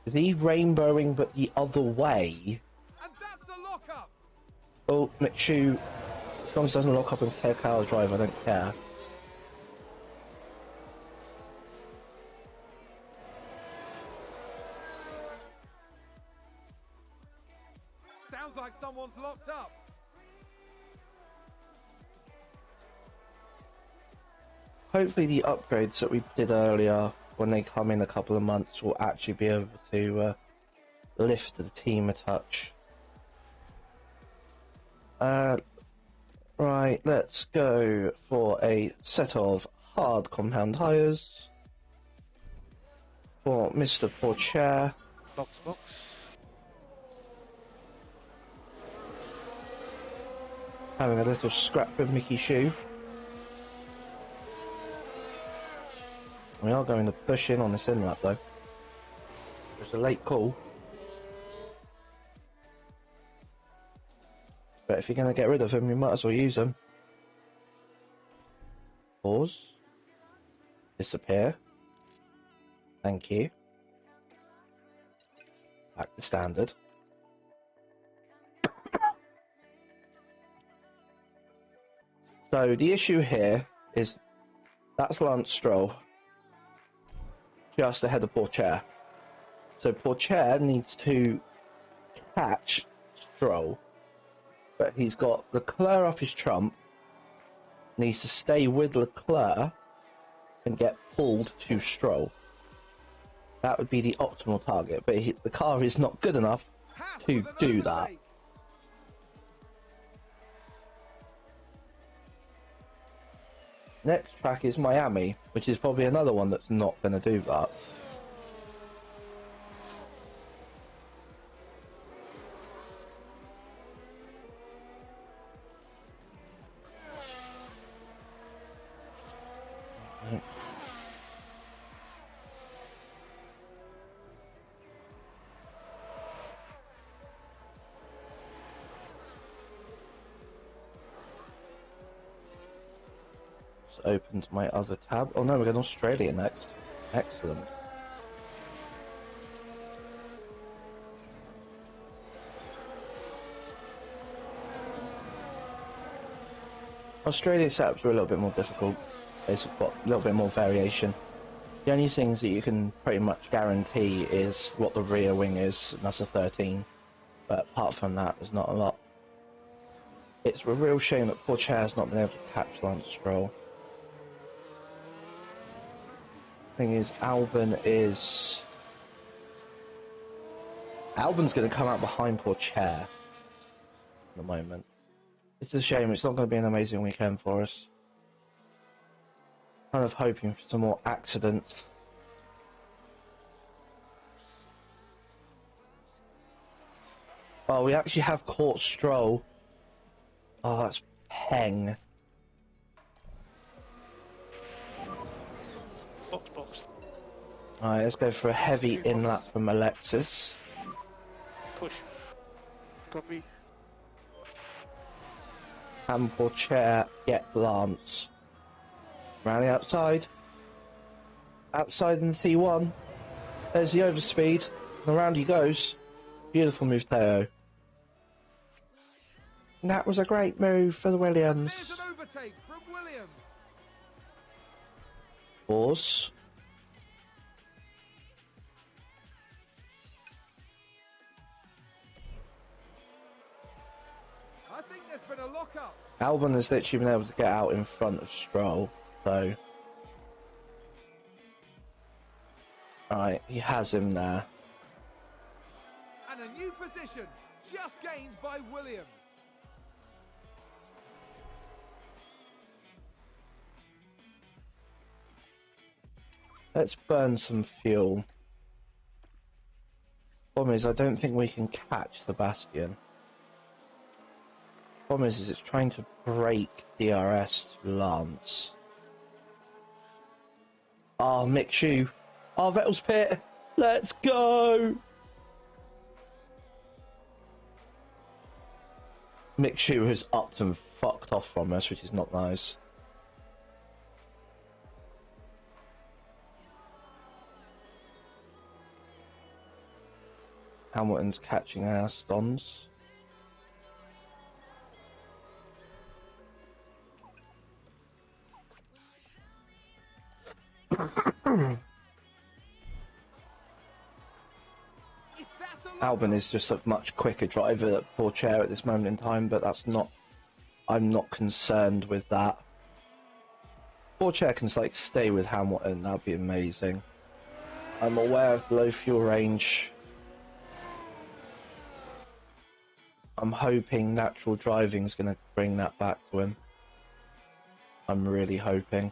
Is he rainbowing but the other way? And that's the lock-up. Oh, McShu, as long as it doesn't lock up and take Carl's drive, I don't care. Sounds like someone's locked up. Hopefully the upgrades that we did earlier, when they come in a couple of months, will actually be able to lift the team a touch. Right, let's go for a set of hard compound tyres. for Mr. Pourchaire. Box, box. Having a little scrap with Mickey Shoe. We are going to push in on this in-lap though. It's a late call. But if you're going to get rid of them, you might as well use them. Pause. Disappear. Thank you. Back to standard. So the issue here is that's Lance Stroll just ahead of Pourchaire. So Pourchaire needs to catch Stroll, but he's got Leclerc off his trump, needs to stay with Leclerc and get pulled to Stroll. That would be the optimal target, but the car is not good enough to do that. Next track is Miami, which is probably another one that's not going to do that. Opened my other tab. Oh no, we're going to Australia next. Excellent. Australia setups are a little bit more difficult. They've got a little bit more variation. The only things that you can pretty much guarantee is what the rear wing is, and that's a 13. But apart from that, there's not a lot. It's a real shame that Pourchaire's not been able to catch Lance Stroll. Thing is, Albon's going to come out behind Pourchaire at the moment. It's a shame. It's not going to be an amazing weekend for us. Kind of hoping for some more accidents. Oh, we actually have caught Stroll. Oh, that's peng. Box, box. Alright, let's go for a heavy in-lap from Alexis. Push. Copy. And Pourchaire get Lance. Round the outside. Outside in the T1. There's the overspeed. And around he goes. Beautiful move, Theo. And that was a great move for the Williams. There's an overtake from Williams. Pause. I think there's been a lock-up. Albon has literally been able to get out in front of Stroll, so... Alright, he has him there. And a new position, just gained by Williams. Let's burn some fuel. Problem is, I don't think we can catch Sebastian. Problem is it's trying to break DRS Lance. Oh, Mick Shoe. Oh, Vettel's pit. Let's go. Mick Shoe has upped and fucked off from us, which is not nice. Hamilton's catching our stones. Albon is just a much quicker driver than Pourchaire at this moment in time, but that's not. I'm not concerned with that. Pourchaire can like stay with Hamilton. That'd be amazing. I'm aware of the low fuel range. I'm hoping natural driving is going to bring that back to him. I'm really hoping.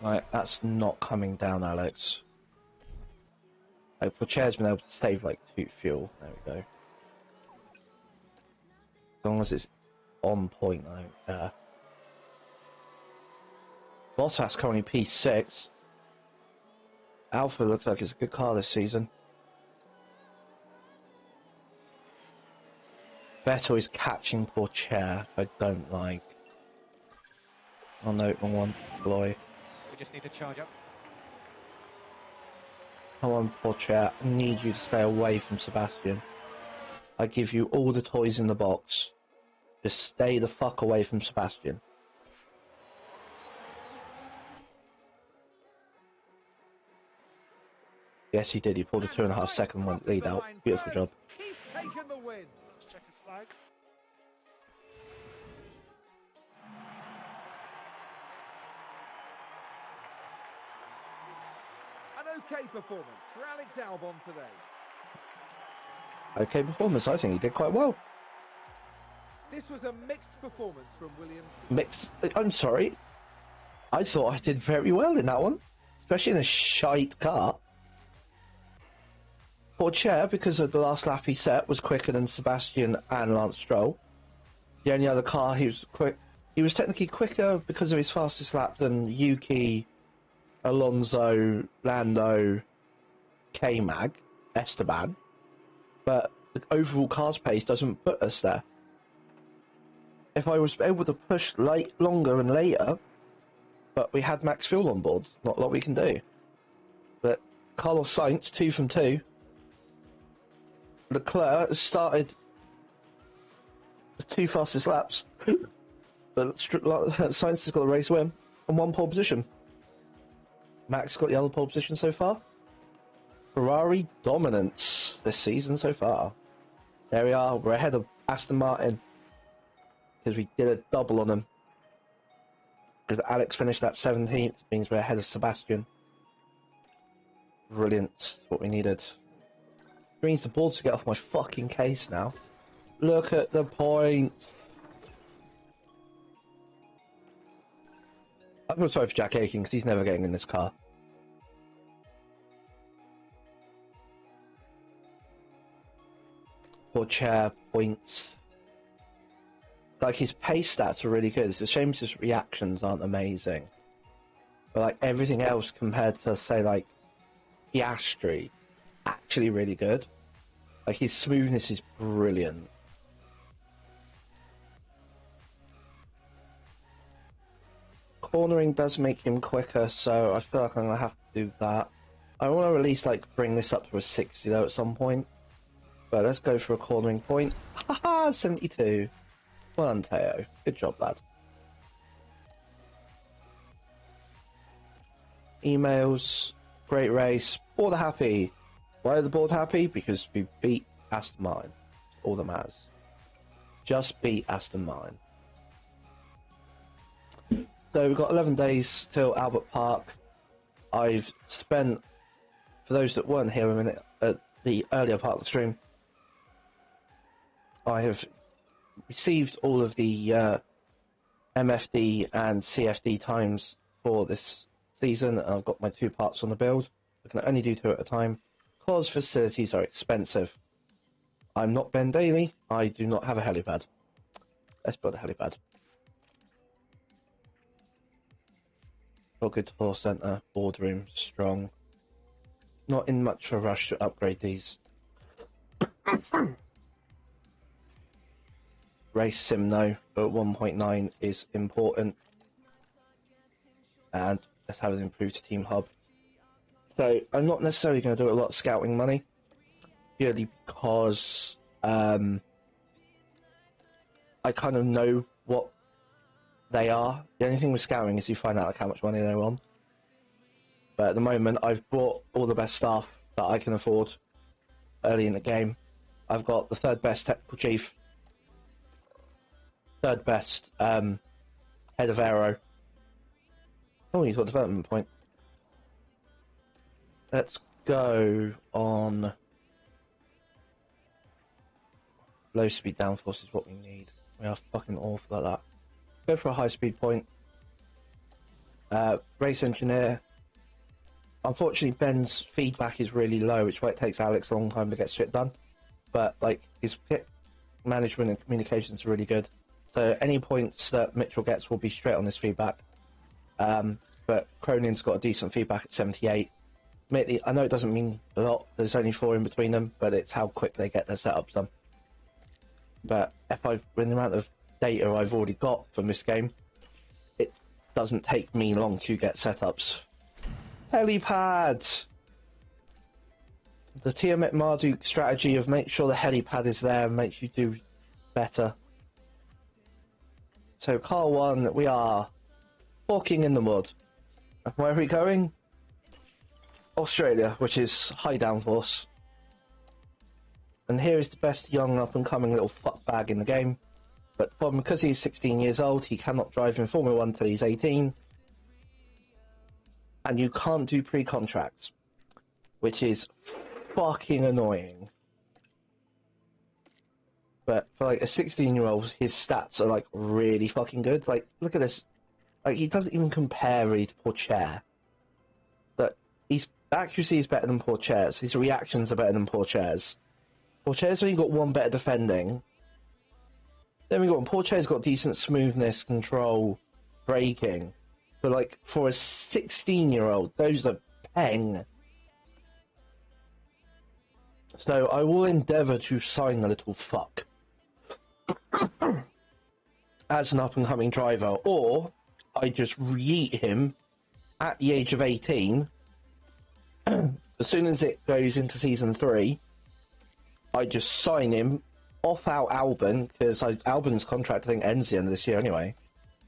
Right, that's not coming down, Alex. Like, Chair's been able to save like 2 fuel. There we go. As long as it's on point, I don't care. Bottas currently P6. Alpha looks like it's a good car this season. Vettel is catching poor Chair, I don't like. Oh no, wrong one. Boy. We just need to charge up. Come on, poor Chair. I need you to stay away from Sebastian. I give you all the toys in the box. Just stay the fuck away from Sebastian. Yes, he did. He pulled a 2.5 second lead out. Beautiful job. He's taken the win. Check his flag. An okay performance for Alex Albon today. Okay performance. I think he did quite well. This was a mixed performance from Williams. Mixed. I'm sorry. I thought I did very well in that one, especially in a shite car. Poor Chair, because of the last lap he set, was quicker than Sebastian and Lance Stroll. The only other car he was quick. He was technically quicker because of his fastest lap than Yuki, Alonso, Lando, K-Mag, Esteban. But the overall car's pace doesn't put us there. If I was able to push longer and later, but we had max fuel on board, not a lot we can do. But Carlos Sainz, 2 from 2. Leclerc has started the 2 fastest laps, but Sainz has got the race win and 1 pole position. Max got the other pole position so far. Ferrari dominance this season so far. There we are, we're ahead of Aston Martin because we did a double on them. Because Alex finished at 17th, means we're ahead of Sebastian. Brilliant, what we needed. It needs the board to get off my fucking case now. Look at the point. I feel sorry for Jack Aiken because he's never getting in this car. Poor Chair, points. Like, his pace stats are really good. It's a shame his reactions aren't amazing. But like everything else compared to, say, like Piastri, actually really good. Like, his smoothness is brilliant. Cornering does make him quicker, so I feel like I'm gonna have to do that. I want to at least like bring this up to a 60 though at some point. But let's go for a cornering point. Haha, 72. Well done, Teo. Good job, lad. Emails. Great race. Board happy. Why are the board happy? Because we beat Aston Martin. All that matters. Just beat Aston Martin. So we've got 11 days till Albert Park. I've spent, for those that weren't here a minute at the earlier part of the stream, I have received all of the MFD and CFD times for this season. I've got my 2 parts on the build. I can only do 2 at a time because facilities are expensive. I'm not Ben Daly. I do not have a helipad. Let's build a helipad. Got good tour centre, boardroom, strong. Not in much of a rush to upgrade these. Race sim though, but 1.9 is important. And let's have an improved team hub. So I'm not necessarily going to do a lot of scouting money, purely because I kind of know what they are. The only thing with scouting is you find out like how much money they're on. But at the moment, I've bought all the best staff that I can afford early in the game. I've got the 3rd best technical chief, 3rd best head of aero. Oh, he's got development point. Let's go on low speed downforce is what we need. We are fucking awful at that. Go for a high speed point. Race engineer. Unfortunately, Ben's feedback is really low, which is why it takes Alex a long time to get shit done. But like his pit management and communications are really good. So any points that Mitchell gets will be straight on his feedback. But Cronin's got a decent feedback at 78. Admittedly, I know it doesn't mean a lot. There's only 4 in between them, but it's how quick they get their setups done. But with the amount of data I've already got from this game, it doesn't take me long to get setups. Helipad! The Tiamat Marduk strategy of make sure the helipad is there makes you do better. So car 1, we are walking in the mud. And where are we going? Australia, which is high downforce. And here is the best young up-and-coming little fuckbag in the game. But because he's 16 years old, he cannot drive in Formula 1 till he's 18. And you can't do pre-contracts, which is fucking annoying. But for like a 16-year-old, his stats are like really fucking good. Like, look at this. Like, he doesn't even compare really to Pourchaire. But his accuracy is better than Pourchaire's. His reactions are better than Pourchaire's. Pourchaire's only got 1 better defending. Then we got Pourchaire's got decent smoothness, control, braking. But like for a 16-year-old, those are peng. So I will endeavour to sign the little fuck as an up-and-coming driver, or I just yeet him at the age of 18. As soon as it goes into season 3, I just sign him off out Albon, because Albon's contract I think ends the end of this year anyway.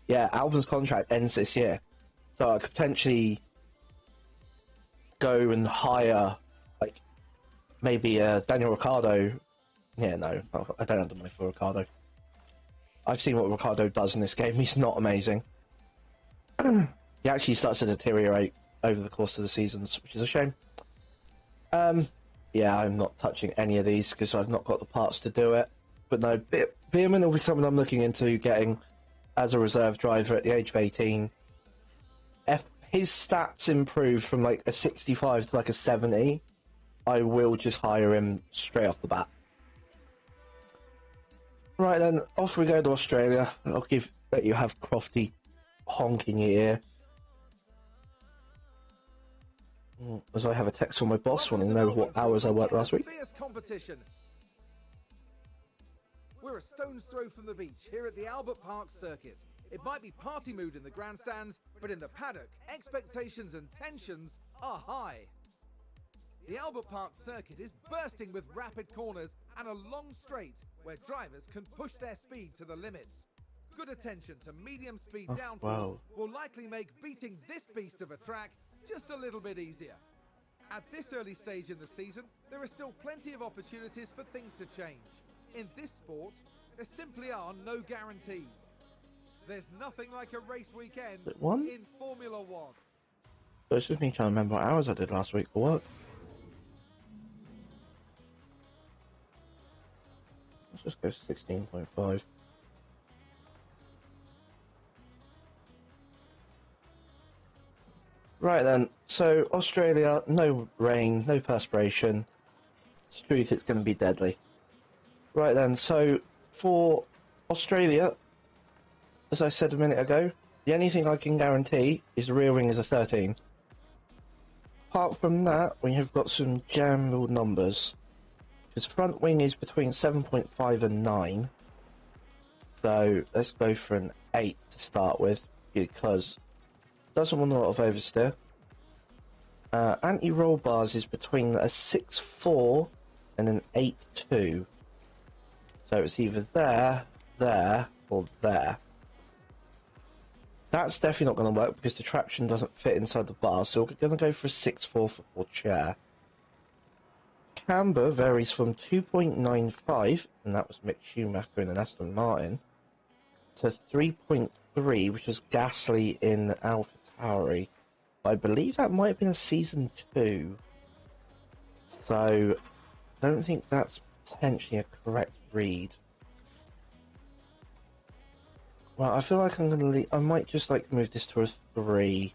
Yeah, Albon's contract ends this year. So I could potentially go and hire, like, maybe Daniel Ricciardo. Yeah, no, I don't have the money for Ricciardo. I've seen what Ricciardo does in this game. He's not amazing. He actually starts to deteriorate over the course of the seasons, which is a shame. Yeah, I'm not touching any of these because I've not got the parts to do it. But no, Bierman will be someone I'm looking into getting as a reserve driver at the age of 18. If his stats improve from like a 65 to like a 70, I will just hire him straight off the bat. Right then, off we go to Australia. I'll let you have Crofty honking your ear. As I have a text from my boss wanting to know what hours I worked last week. Fierce competition. We're a stone's throw from the beach here at the Albert Park circuit. It might be party mood in the grandstands, but in the paddock, expectations and tensions are high. The Albert Park circuit is bursting with rapid corners and a long straight where drivers can push their speed to the limits. Good attention to medium speed downforce will likely make beating this beast of a track just a little bit easier. At this early stage in the season, there are still plenty of opportunities for things to change. In this sport, there simply are no guarantees. There's nothing like a race weekend in Formula 1. So it's just me trying to remember what hours I did last week for work. Let's just go 16.5. Right then, so Australia, no rain, no perspiration. It's truth, it's going to be deadly. Right then, so for Australia, as I said a minute ago, the only thing I can guarantee is the rear wing is a 13. Apart from that, we have got some jumbled numbers. Because front wing is between 7.5 and 9. So let's go for an 8 to start with, because it doesn't want a lot of oversteer. Anti-roll bars is between a 6.4 and an 8.2. So it's either there, there, or there. That's definitely not going to work because the traction doesn't fit inside the bar, so we're going to go for a 6.4 for chair. Camber varies from 2.95, and that was Mick Schumacher in an Aston Martin, to 3.3, which was Gasly in AlphaTauri. I believe that might have been a Season 2. So, I don't think that's potentially a correct read. Well, I feel like I'm going to leave. I might just like move this to a 3.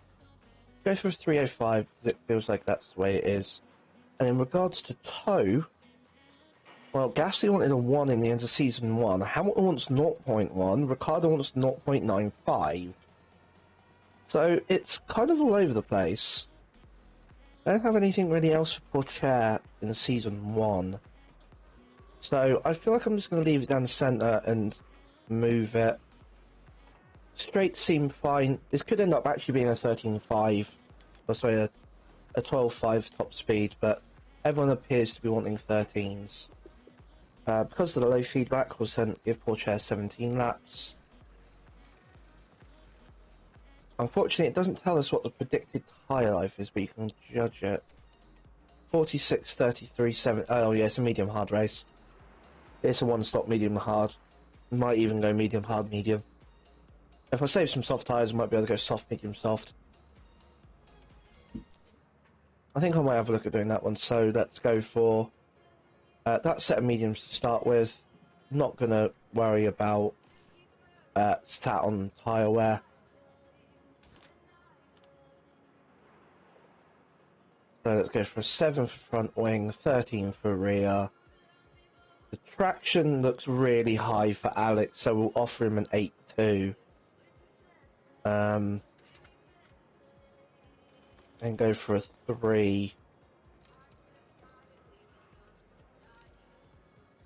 Go for a 305 because it feels like that's the way it is. And in regards to tow, well, Gasly wanted a 1 in the end of season 1. Hamilton wants 0.1. Ricciardo wants 0.95. So it's kind of all over the place. I don't have anything really else for Pourchaire in season 1. So I feel like I'm just going to leave it down the centre and move it. Straights seem fine. This could end up actually being a 13.5, or sorry, a 12.5 top speed, but everyone appears to be wanting 13s. Because of the low feedback, we'll give Pourchaire 17 laps. Unfortunately, it doesn't tell us what the predicted tyre life is, but you can judge it. 46, 33, 7. Oh yeah, it's a medium hard race. It's a one-stop medium hard. Might even go medium hard medium. If I save some soft tyres, I might be able to go soft medium soft. I think I might have a look at doing that one. So let's go for that set of mediums to start with. Not gonna worry about stat on tyre wear. So let's go for a 7 for front wing, 13 for rear. The traction looks really high for Alex, so we'll offer him an 8.2. And go for a 3.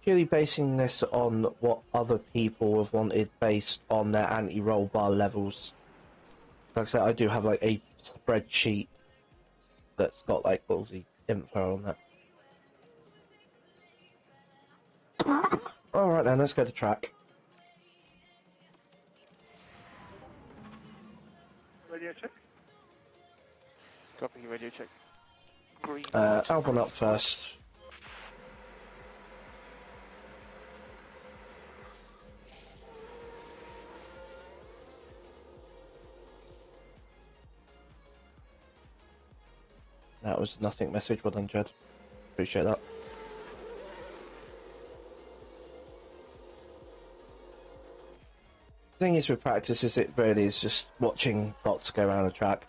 Purely basing this on what other people have wanted based on their anti-roll bar levels. Like I said, I do have like a spreadsheet that's got like all the info on that. Alright then, let's go to track. Radio check. Copy, radio check. Green. Albon up first. That was nothing message, well done Jed. Appreciate that. The thing is with practice is it really is just watching bots go around the track.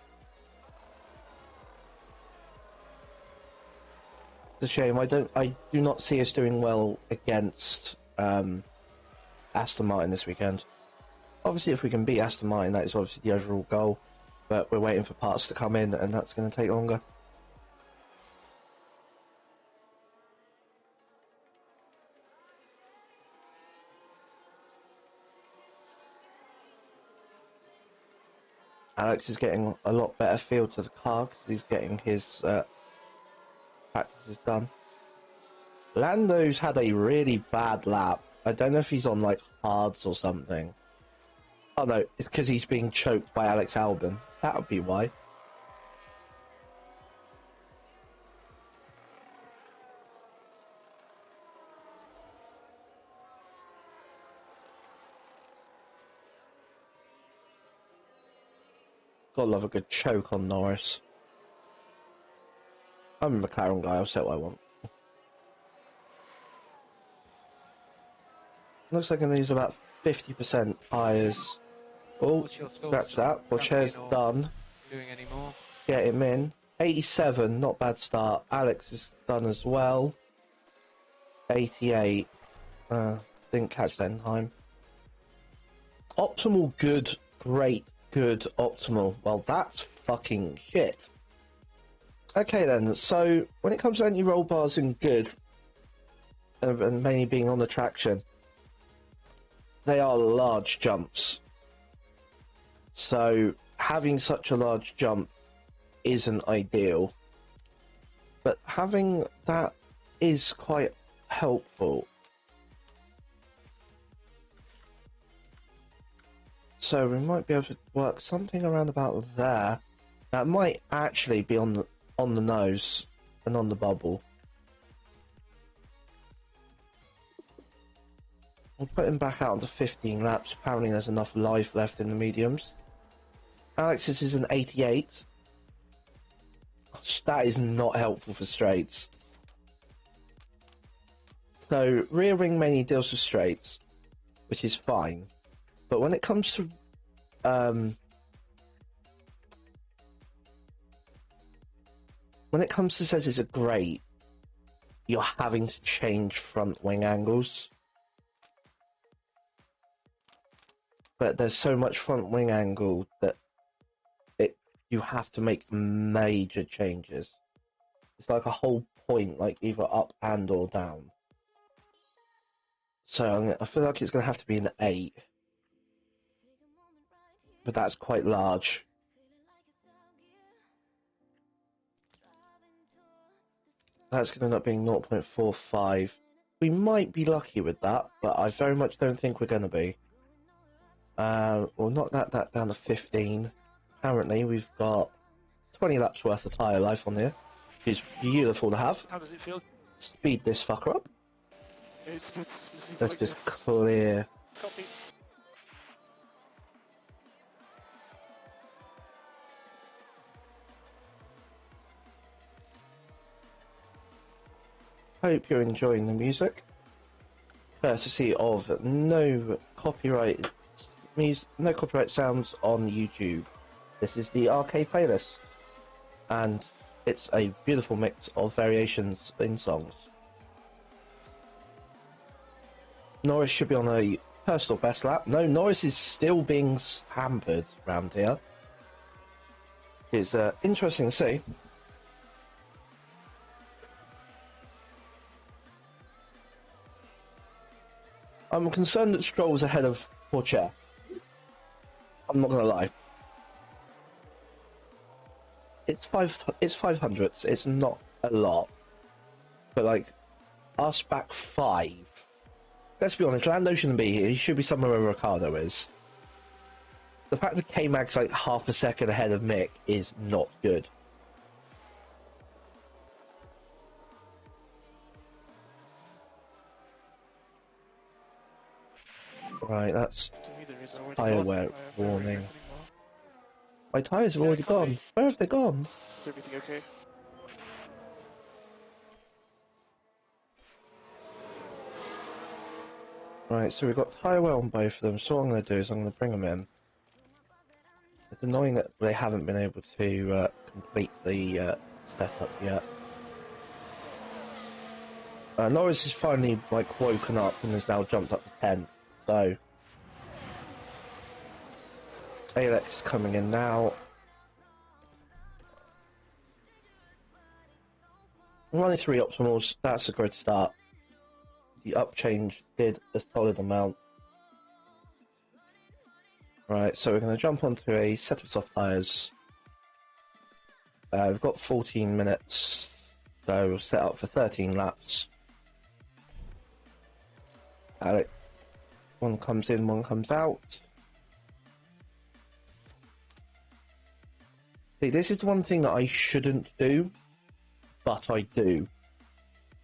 It's a shame. I do not see us doing well against Aston Martin this weekend. Obviously, if we can beat Aston Martin, that is obviously the overall goal. But we're waiting for parts to come in, and that's going to take longer. Alex is getting a lot better feel to the car because he's getting his practices done. Lando's had a really bad lap. I don't know if he's on like hards or something. Oh no, it's because he's being choked by Alex Albon. That would be why. Gotta love a good choke on Norris. I'm a McLaren guy, I'll say what I want. Looks like I'm going to use about 50% tyres. Oh, scratch that. Pourchaire's done. Doing any more? Get him in. 87, not bad start. Alex is done as well. 88. Didn't catch that in time. Optimal, good, great, good, optimal. Well, that's fucking shit. Okay then, so when it comes to anti-roll bars and good, and mainly being on the traction, they are large jumps. So having such a large jump isn't ideal, but having that is quite helpful. So we might be able to work something around about there. That might actually be on the nose and on the bubble. We'll put him back out to 15 laps. Apparently there's enough life left in the mediums. Alex's is an 88. That is not helpful for straights. So rear wing mainly deals with straights, which is fine. But when it comes to says it's a great, you're having to change front wing angles. But there's so much front wing angle that you have to make major changes. It's like a whole point, like either up and or down. So I feel like it's going to have to be an 8. But that's quite large. That's going to end up being 0.45. We might be lucky with that, but I very much don't think we're going to be. We'll knock that down to 15. Apparently we've got 20 laps worth of tyre life on here, which is beautiful to have. How does it feel? Speed this fucker up. It's good. Let's just clear. Copy. Hope you're enjoying the music. Courtesy of no copyright sounds on YouTube. This is the arcade playlist, and it's a beautiful mix of variations in songs. Norris should be on a personal best lap. No, Norris is still being hampered around here. It's interesting to see. I'm concerned that Stroll's ahead of Porcher. I'm not gonna lie. It's 500s. It's not a lot, but like us back 5. Let's be honest. Lando shouldn't be here. He should be somewhere where Ricardo is. The fact that K-Mag's like half a second ahead of Mick is not good. Right, that's tyre wear warning. My tyres have already gone. Where have they gone? Is everything okay? Right, so we've got tyre wear on both of them, so what I'm going to do is I'm going to bring them in. It's annoying that they haven't been able to complete the setup yet. Norris is finally like woken up and has now jumped up to 10, so Alex is coming in now. Running 3 optimals, that's a good start. The up change did a solid amount. Right, so we're going to jump onto a set of soft tyres. We've got 14 minutes, so we'll set up for 13 laps. Alex, one comes in, one comes out. See, this is one thing that I shouldn't do, but I do,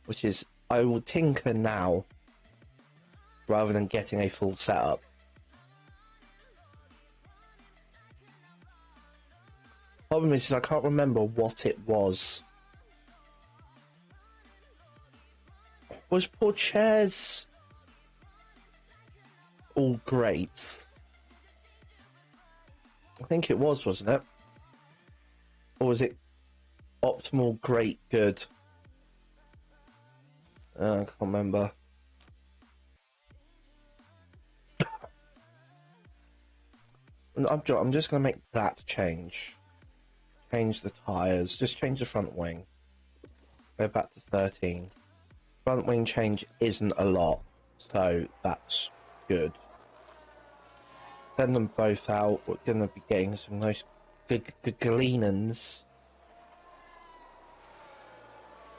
which is I will tinker now rather than getting a full setup. Problem is I can't remember what it was. Was Porcher's all great? I think it was, wasn't it? Or was it optimal, great, good? I can't remember. I'm just going to make that change. Change the tyres. Just change the front wing. Go back to 13. Front wing change isn't a lot, so that's good. Send them both out. We're going to be getting some nice gleanings.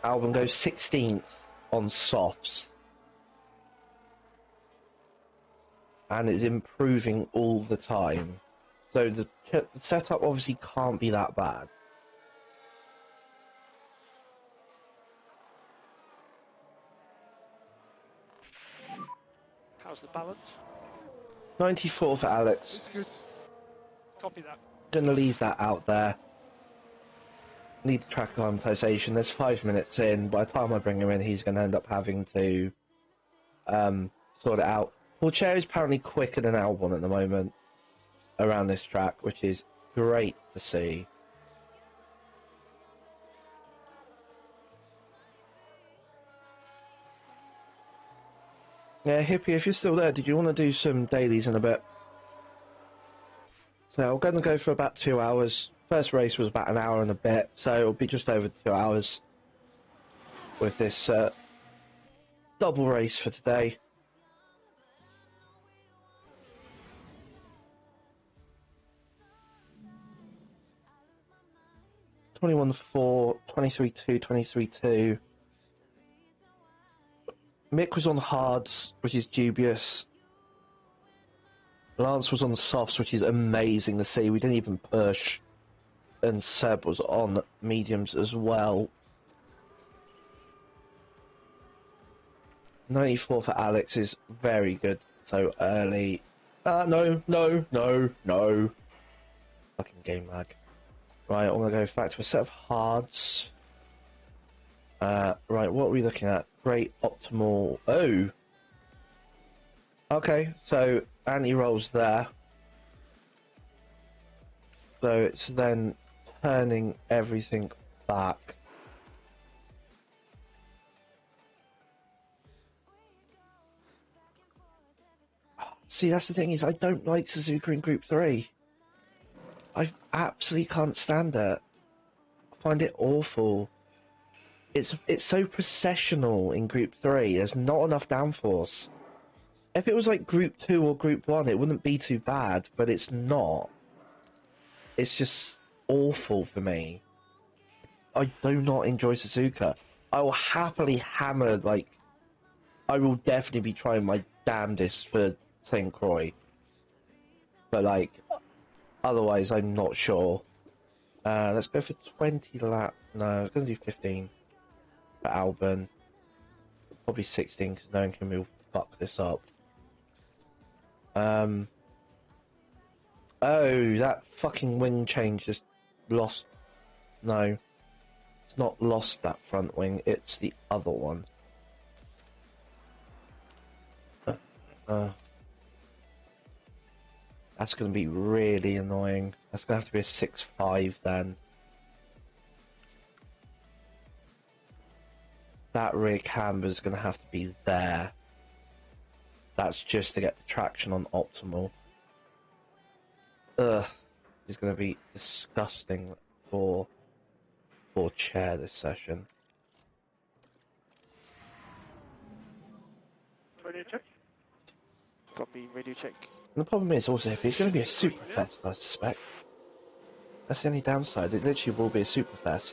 Albon goes 16th on softs. And it's improving all the time. So the setup obviously can't be that bad. How's the balance? 94 for Alex. It's good. Copy that. Gonna leave that out there. Need to track acclimatization. There's 5 minutes in. By the time I bring him in, he's gonna end up having to sort it out. Chair is apparently quicker than Albon at the moment around this track, which is great to see. Yeah, Hippie, if you're still there, did you want to do some dailies in a bit? So I'm going to go for about 2 hours. First race was about an hour and a bit, so it'll be just over 2 hours with this double race for today. (21.4), 23.2, 23.2. Mick was on hards, which is dubious. Lance was on softs, which is amazing to see. We didn't even push. And Seb was on mediums as well. 94 for Alex is very good so early. No. Fucking game lag. Right, I'm going to go back to a set of hards. Right, what are we looking at? Great, optimal. Oh! Okay, so anti-rolls there. So it's then turning everything back. See, that's the thing is, I don't like Suzuka in Group 3. I absolutely can't stand it. I find it awful. It's so processional in Group 3. There's not enough downforce. If it was like Group 2 or Group 1, it wouldn't be too bad, but it's not. It's just awful for me. I do not enjoy Suzuka. I will happily hammer, like, I will definitely be trying my damnedest for St. Croix. But, like, otherwise, I'm not sure. Let's go for 20 laps. No, I'm going to do 15 for Albon. Probably 16 because no one can move. Fuck this up. Oh, that fucking wing change just lost. No, it's not lost that front wing. It's the other one. That's going to be really annoying. That's going to have to be a 6.5 then. That rear camber is going to have to be there. That's just to get the traction on optimal. Ugh, it's going to be disgusting for chair this session. Radio check. Copy, radio check. And the problem is also if it's going to be a super fest, I suspect. That's the only downside. It literally will be a super fest.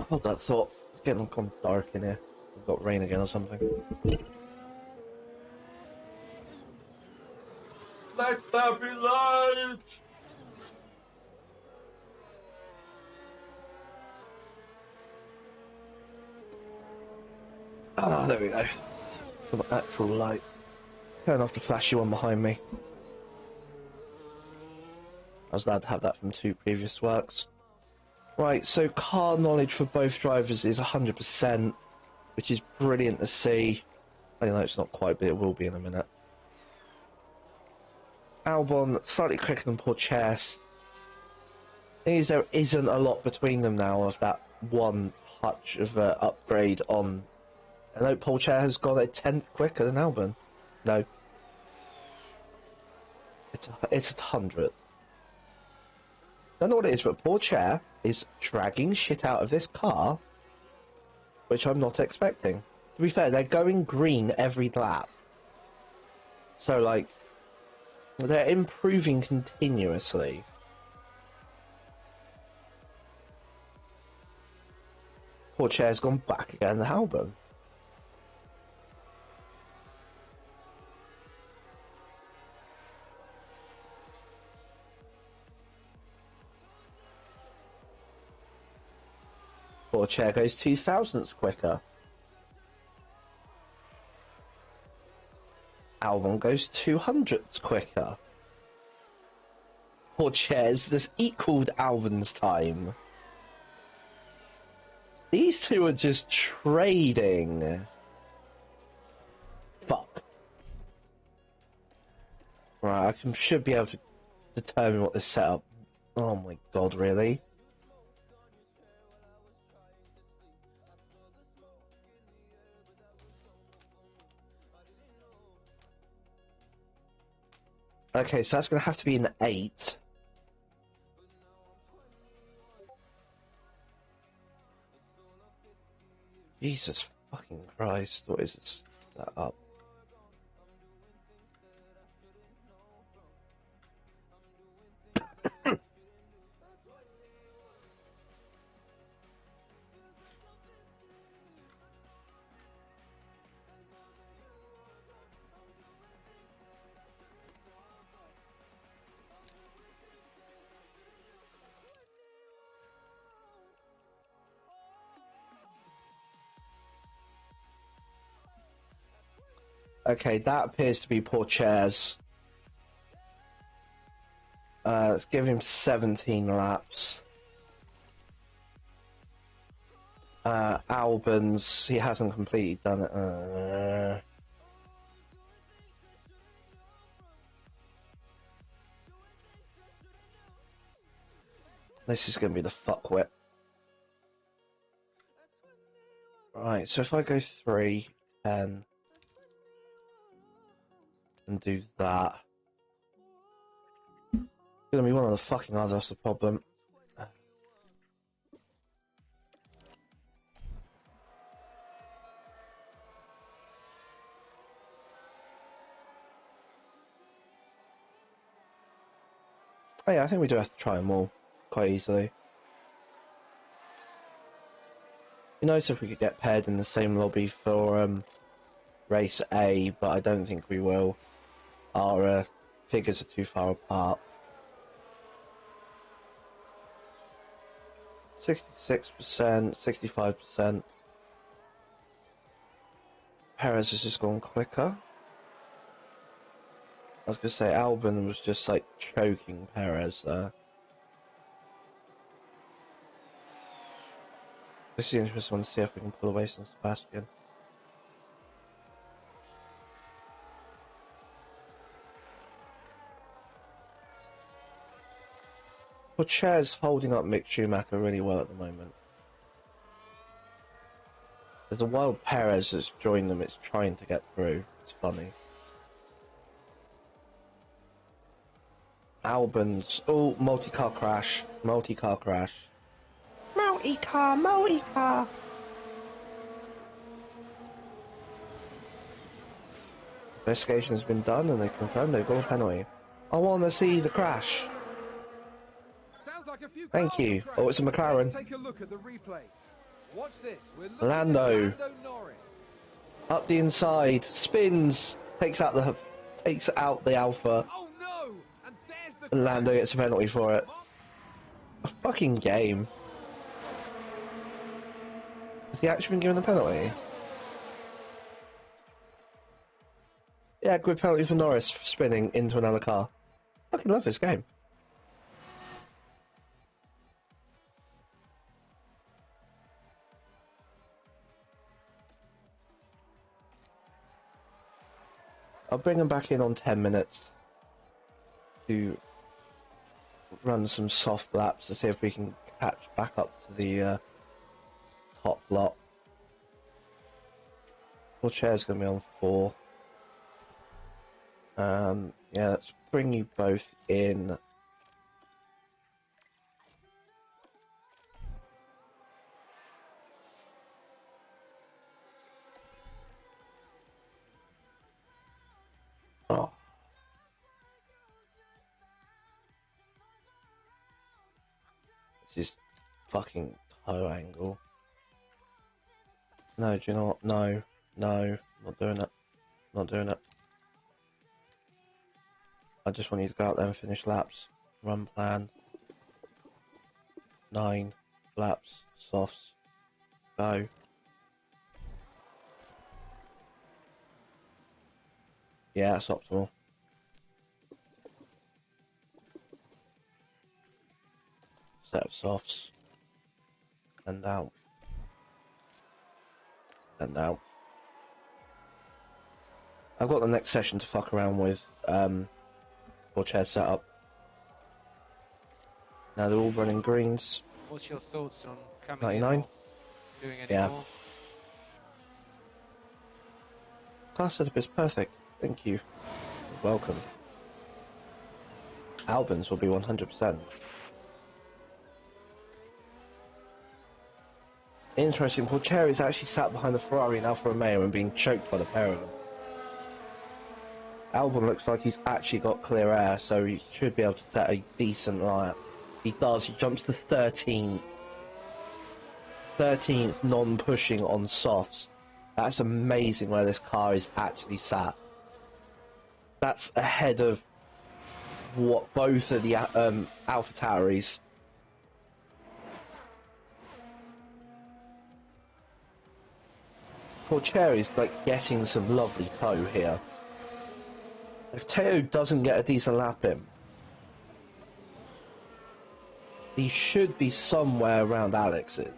Hold that thought. It's getting gone dark in here. We've got rain again or something. Let there be light! Ah, there we go. Some actual light. Turn off the flashy one behind me. I was glad to have that from 2 previous works. Right, so car knowledge for both drivers is 100%, which is brilliant to see. I know it's not quite, but it will be in a minute. Albon, slightly quicker than Porches. Thing is, there isn't a lot between them now of that one touch of upgrade on. I know Porcher has got a 10th quicker than Albon. No. It's a 100th. I don't know what it is, but Porcher is dragging shit out of this car, which I'm not expecting. To be fair, they're going green every lap. So, like, they're improving continuously. Porcher's gone back again to Albon. Chair goes 2,000ths quicker. Albon goes 200ths quicker. Chairs has equaled Albon's time. These two are just trading. Fuck. Right, should be able to determine what this setup. Oh my god, really? Okay, so that's going to have to be an 8. Jesus fucking Christ, what is this setup? Okay, that appears to be poor chairs. Let's give him 17 laps. Albans, he hasn't completely done it. This is going to be the fuckwit. Right, so if I go 3, 10, and do that, it's going to be one of the fucking others, that's the problem. Oh yeah, I think we do have to try them all quite easily. It'd be nice if we could get paired in the same lobby for race A, but I don't think we will. Our figures are too far apart. 66%, 65%. Perez has just gone quicker. I was going to say, Albon was just like choking Perez there. This is the interesting one to see if we can pull away from Sebastian. Well, Chair's holding up Mick Schumacher really well at the moment. There's a wild Perez that's joined them, it's trying to get through. It's funny. Albans. Oh, multi-car crash. Multi-car crash. Multi-car, multi-car. Investigation has been done and they confirmed they've got a penalty. I want to see the crash. Sounds like a few Thank cars you. crashed. Oh, it's a McLaren. Take a look at the replay. Watch this. We're looking Lando. at Lando Norris. Up the inside, spins, takes out the Alpha. Oh no! And there's the Lando gets a penalty for it. A fucking game. Has he actually been given a penalty? Yeah, good penalty for Norris for spinning into another car. Fucking love this game. I'll bring him back in on 10 minutes to run some soft laps to see if we can catch back up to the top lot. Full chair's going to be on 4. Yeah, let's bring you both in. Oh. This is fucking toe angle. No, do you know what? No, no, not doing it. Not doing it. I just want you to go out there and finish laps. Run plan. 9 laps. Softs. Go. Yeah, that's optimal. Set of softs. And out. And out. I've got the next session to fuck around with Poor chair setup. Now they're all running greens. What's your thoughts on coming 99? in or doing any Yeah. more? Class setup is perfect. Thank you. Welcome. Albans will be 100%. Interesting, Porcher is actually sat behind the Ferrari and Alfa Romeo and being choked by the pair of them. Albon looks like he's actually got clear air, so he should be able to set a decent lap. He does, he jumps to 13th. 13th non-pushing on softs. That's amazing where this car is actually sat. That's ahead of what both of the Alpha Tauris. Porcher is like getting some lovely toe here. If Teo doesn't get a decent lap in, he should be somewhere around Alex's.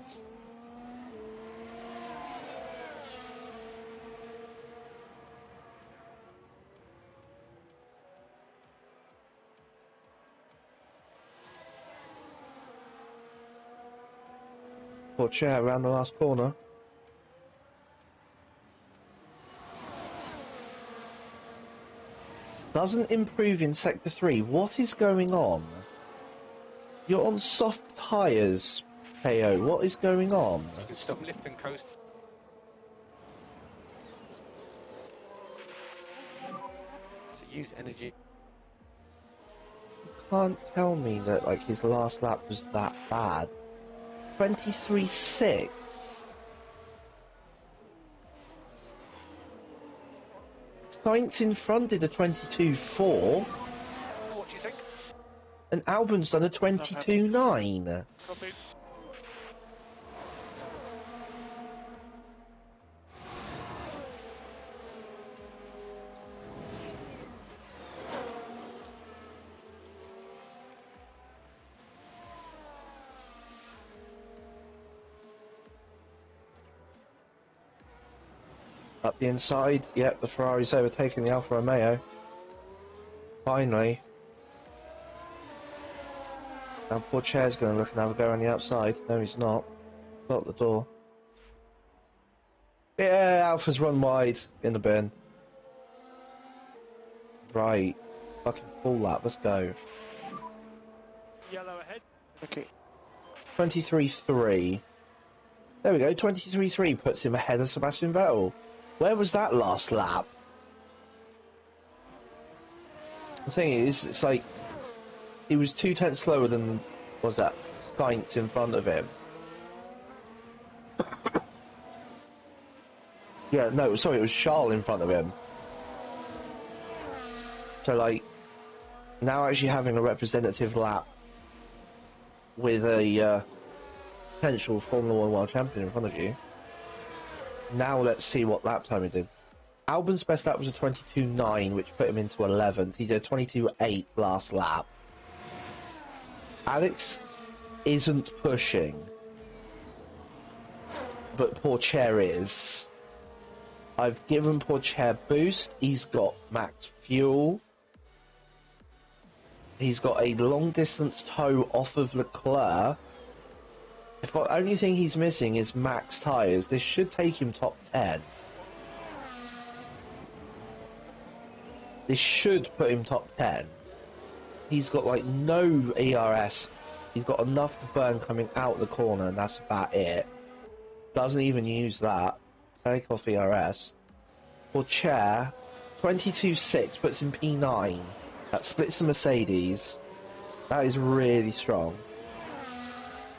Porcher around the last corner. Doesn't improve in Sector 3. What is going on? You're on soft tyres, Teo. What is going on? You can stop lift and coast. To use energy. You can't tell me that like his last lap was that bad. 23.6. Sainz in front did a 22.4. What do you think? And Albon's done a 22.9. Copy. Up the inside, yep, the Ferrari's overtaking the Alfa Romeo. Finally. Now poor Chair's going to look and have a go on the outside. No, he's not. Got the door. Yeah, Alpha's run wide in the bin. Right. Fucking full lap, let's go. Yellow ahead. Okay. 23.3. There we go, 23.3 puts him ahead of Sebastian Vettel. Where was that last lap? The thing is, it's like, he was 2 tenths slower than, what was that, Sainz in front of him. Yeah, no, sorry, it was Charles in front of him. So, like, now actually having a representative lap with a potential Formula 1 World Champion in front of you. Now let's see what lap time he did. Albon's best lap was a 22.9, which put him into 11th. He did a 22.8 last lap. Alex isn't pushing, but Porcher is. I've given Porcher boost. He's got max fuel. He's got a long distance tow off of Leclerc. If the only thing he's missing is max tyres, this should take him top 10. This should put him top 10. He's got like no ERS. He's got enough to burn coming out the corner, and that's about it. Doesn't even use that. Take off ERS. For Chair, 22.6 puts him P9. That splits the Mercedes. That is really strong.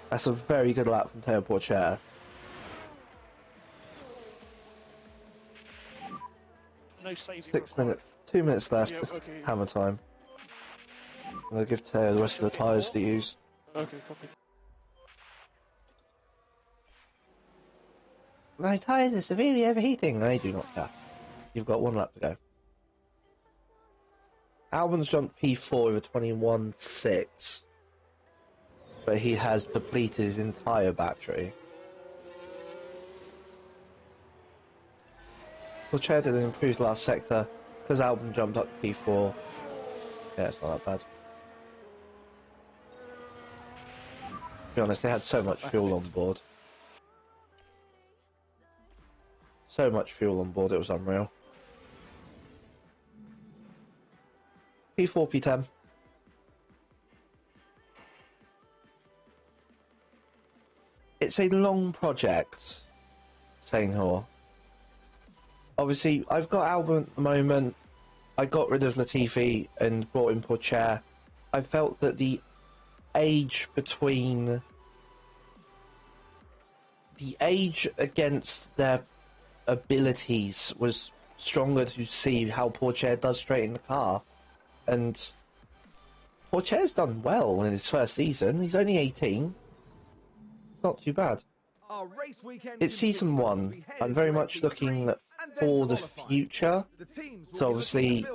That's a very good lap from Teo Porcher. No saving 6 minutes, 2 minutes left. Yeah, Just okay. hammer time. I'm going to give Teo the rest of the tyres to use. Okay, copy. My tyres are severely overheating. They do not care. You've got 1 lap to go. Albon's jumped P4 with a 21.6. But he has depleted his entire battery. Porcher did an improved last sector because Albon jumped up to P4. Yeah, it's not that bad. To be honest, they had so much fuel on board. So much fuel on board, it was unreal. P4, P10. It's a long project, saying Hor. Obviously, I've got Albon at the moment. I got rid of Latifi and brought in Pourchaire. I felt that the age between against their abilities was stronger to see how Pourchaire does straight in the car, and Pourchaire's done well in his first season. He's only 18. It's not too bad. Our race weekend It's season 1. I'm very much looking for the future. So obviously,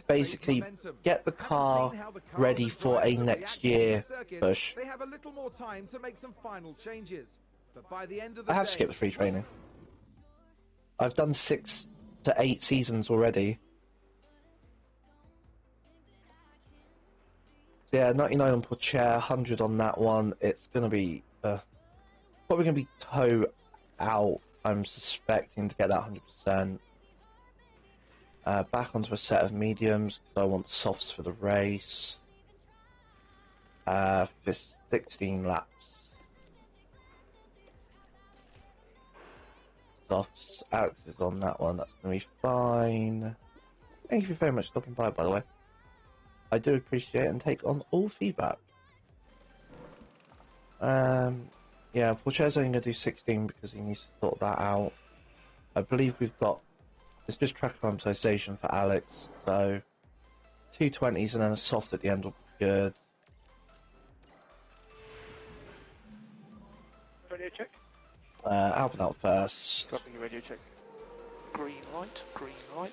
basically, get the car ready for a next year push. They have a little more time to make some final changes. But by the end of the I have day, skipped free training. I've done 6 to 8 seasons already. So yeah, 99 on Pourchaire, 100 on that one. It's going to be probably going to be toe out. I'm suspecting to get that 100%. Back onto a set of mediums because I want softs for the race. For 16 laps. Softs. Alex is on that one. That's going to be fine. Thank you very much for stopping by the way. I do appreciate and take on all feedback. Yeah, Pourchaire's only going to do 16 because he needs to sort that out. I believe we've got, it's just track optimization for Alex, so 220s and then a soft at the end will be good. Radio check. Albin out first. Dropping your radio check. Green light, green light.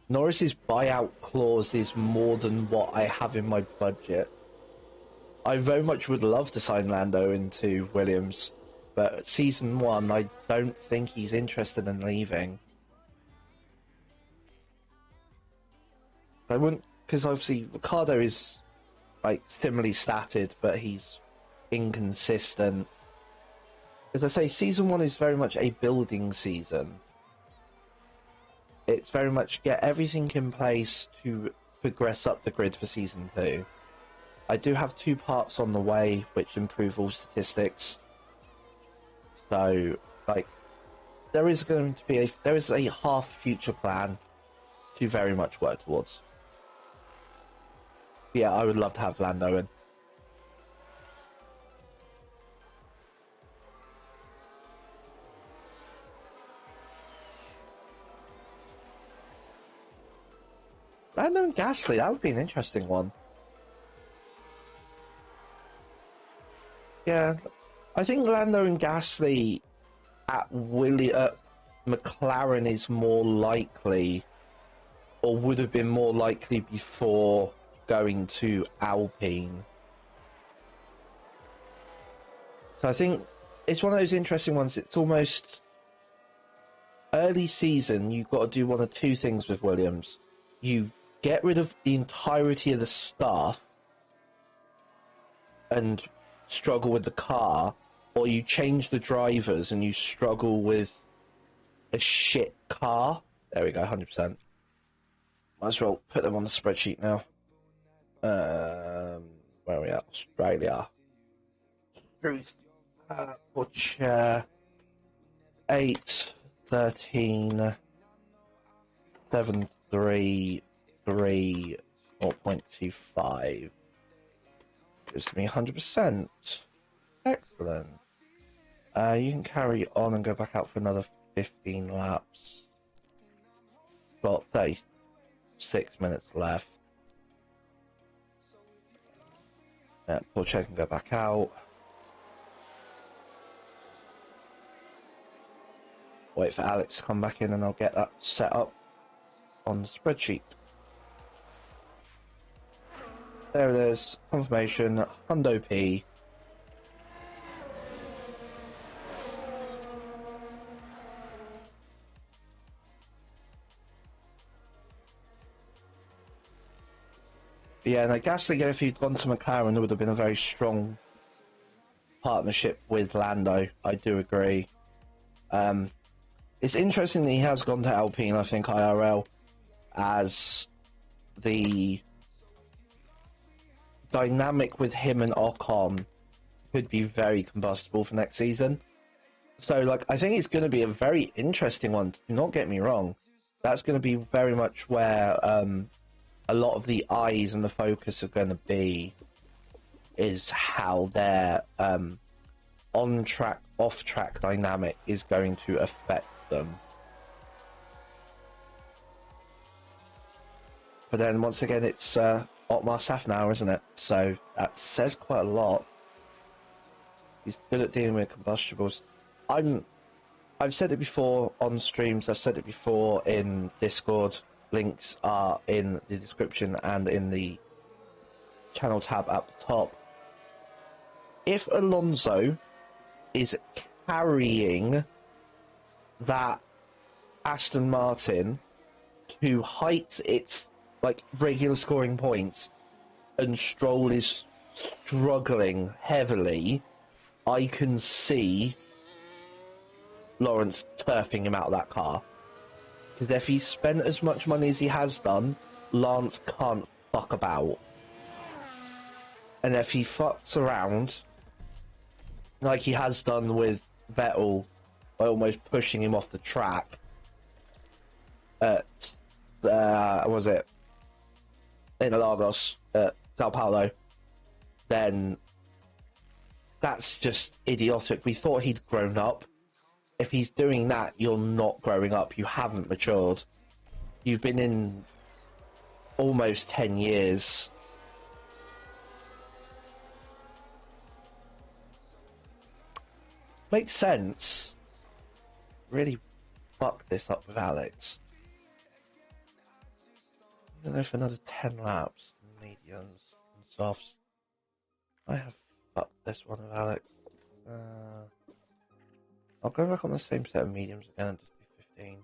Norris's buyout clause is more than what I have in my budget. I very much would love to sign Lando into Williams, but season 1, I don't think he's interested in leaving. I wouldn't, because obviously Ricardo is like similarly statted, but he's inconsistent. As I say, season 1 is very much a building season. It's very much get everything in place to progress up the grid for season 2. I do have 2 parts on the way which improve all statistics. So, like, there is going to be a half future plan to very much work towards. Yeah, I would love to have Lando in. Lando and Gasly, that would be an interesting one. Yeah, I think Lando and Gasly at McLaren is more likely, or would have been more likely before going to Alpine. So I think it's one of those interesting ones. It's almost early season, you've got to do one of 2 things with Williams. You get rid of the entirety of the staff and struggle with the car, or you change the drivers and you struggle with a shit car. There we go, 100%. Might as well put them on the spreadsheet now. Where are we at? Australia. Pourchaire 8, 13, 7, 3, 3, 0.25. Gives me 100%. Excellent. You can carry on and go back out for another 15 laps. Got 36 minutes left. Yeah, Pourchaire can go back out. Wait for Alex to come back in and I'll get that set up on the spreadsheet. There it is, confirmation, Hundo P. Yeah, and Gasly, if he'd gone to McLaren, there would have been a very strong partnership with Lando. I do agree. It's interesting that he has gone to Alpine, I think, IRL, as the dynamic with him and Ocon could be very combustible for next season. So, like, I think it's going to be a very interesting one. Do not get me wrong. That's going to be very much where a lot of the eyes and the focus are going to be, is how their on-track, off-track dynamic is going to affect them. But then, once again, it's Otmar Saf now, isn't it? So, that says quite a lot. He's good at dealing with combustibles. I've said it before on streams, I've said it before in Discord. Links are in the description and in the channel tab at the top. If Alonso is carrying that Aston Martin to heights its like regular scoring points, and Stroll is struggling heavily, I can see Lawrence turfing him out of that car. Because if he spent as much money as he has done, Lance can't fuck about. And if he fucks around, like he has done with Vettel, by almost pushing him off the track at, was it, Interlagos at Sao Paulo, then that's just idiotic. We thought he'd grown up. If he's doing that, you're not growing up. You haven't matured. You've been in almost 10 years. Makes sense. Really fucked this up with Alex. I'm gonna go for another 10 laps, mediums and softs. I have fucked this one with Alex. I'll go back on the same set of mediums again and just do 15.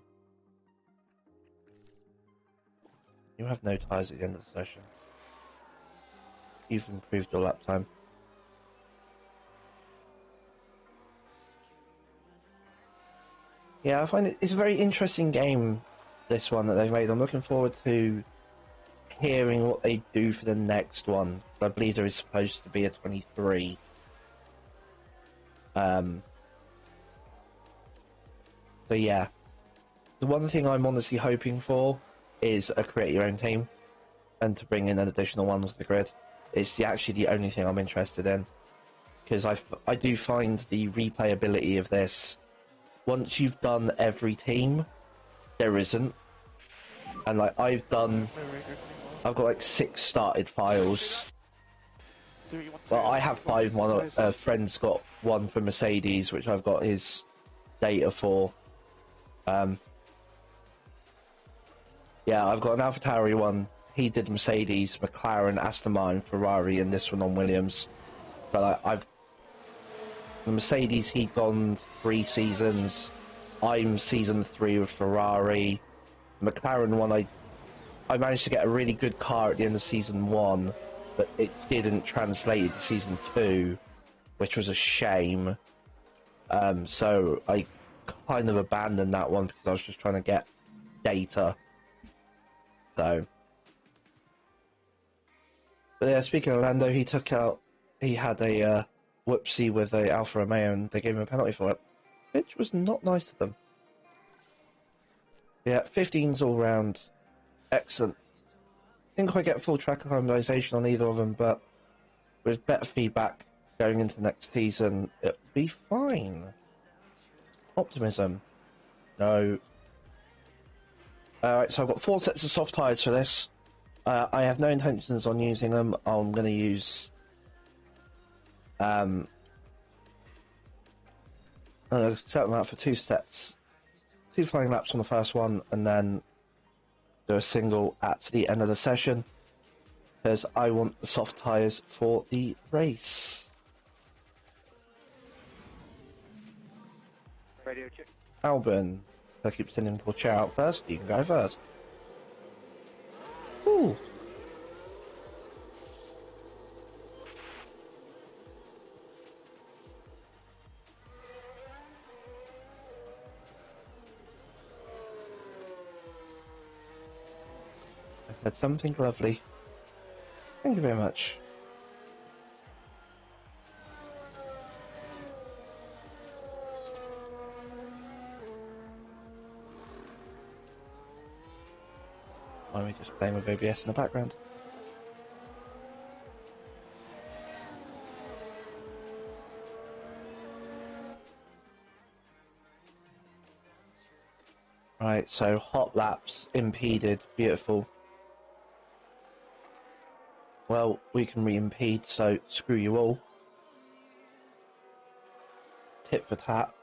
You have no tyres at the end of the session. You've improved your lap time. Yeah, I find it's a very interesting game, this one that they've made. I'm looking forward to hearing what they do for the next one. I believe there is supposed to be a 23. So yeah, the one thing I'm honestly hoping for is a create your own team, and to bring in an additional one to the grid. It's actually the only thing I'm interested in, because I do find the replayability of this, once you've done every team, there isn't. And like I've got like 6 started files. Well, I have 5. One friend's got one for Mercedes, which I've got his data for. Yeah, I've got an AlphaTauri one. He did Mercedes, McLaren, Aston Martin, Ferrari, and this one on Williams. But the Mercedes, he'd gone 3 seasons. I'm season 3 with Ferrari. McLaren one, I managed to get a really good car at the end of season 1, but it didn't translate into season 2, which was a shame. So I kind of abandoned that one because I was just trying to get data. So, but yeah, speaking of Lando, he had a whoopsie with a Alfa Romeo, and they gave him a penalty for it, which was not nice of them. Yeah, 15's all round, excellent. Didn't quite get full track acclimatization on either of them, but with better feedback going into next season, it'll be fine. Optimism. No. Alright, so I've got 4 sets of soft tyres for this. I have no intentions on using them. I'm going to use I'm going to set them out for 2 sets. 2 flying laps on the first one, and then do a single at the end of the session, because I want the soft tyres for the race. Radio check. Albin, I keep sending your chair out first. You can go first. Ooh. said something lovely. Thank you very much. Why are we just playing with OBS in the background? Right, so hot laps impeded, beautiful. Well, we can re-impede, so screw you all. Tit for tat.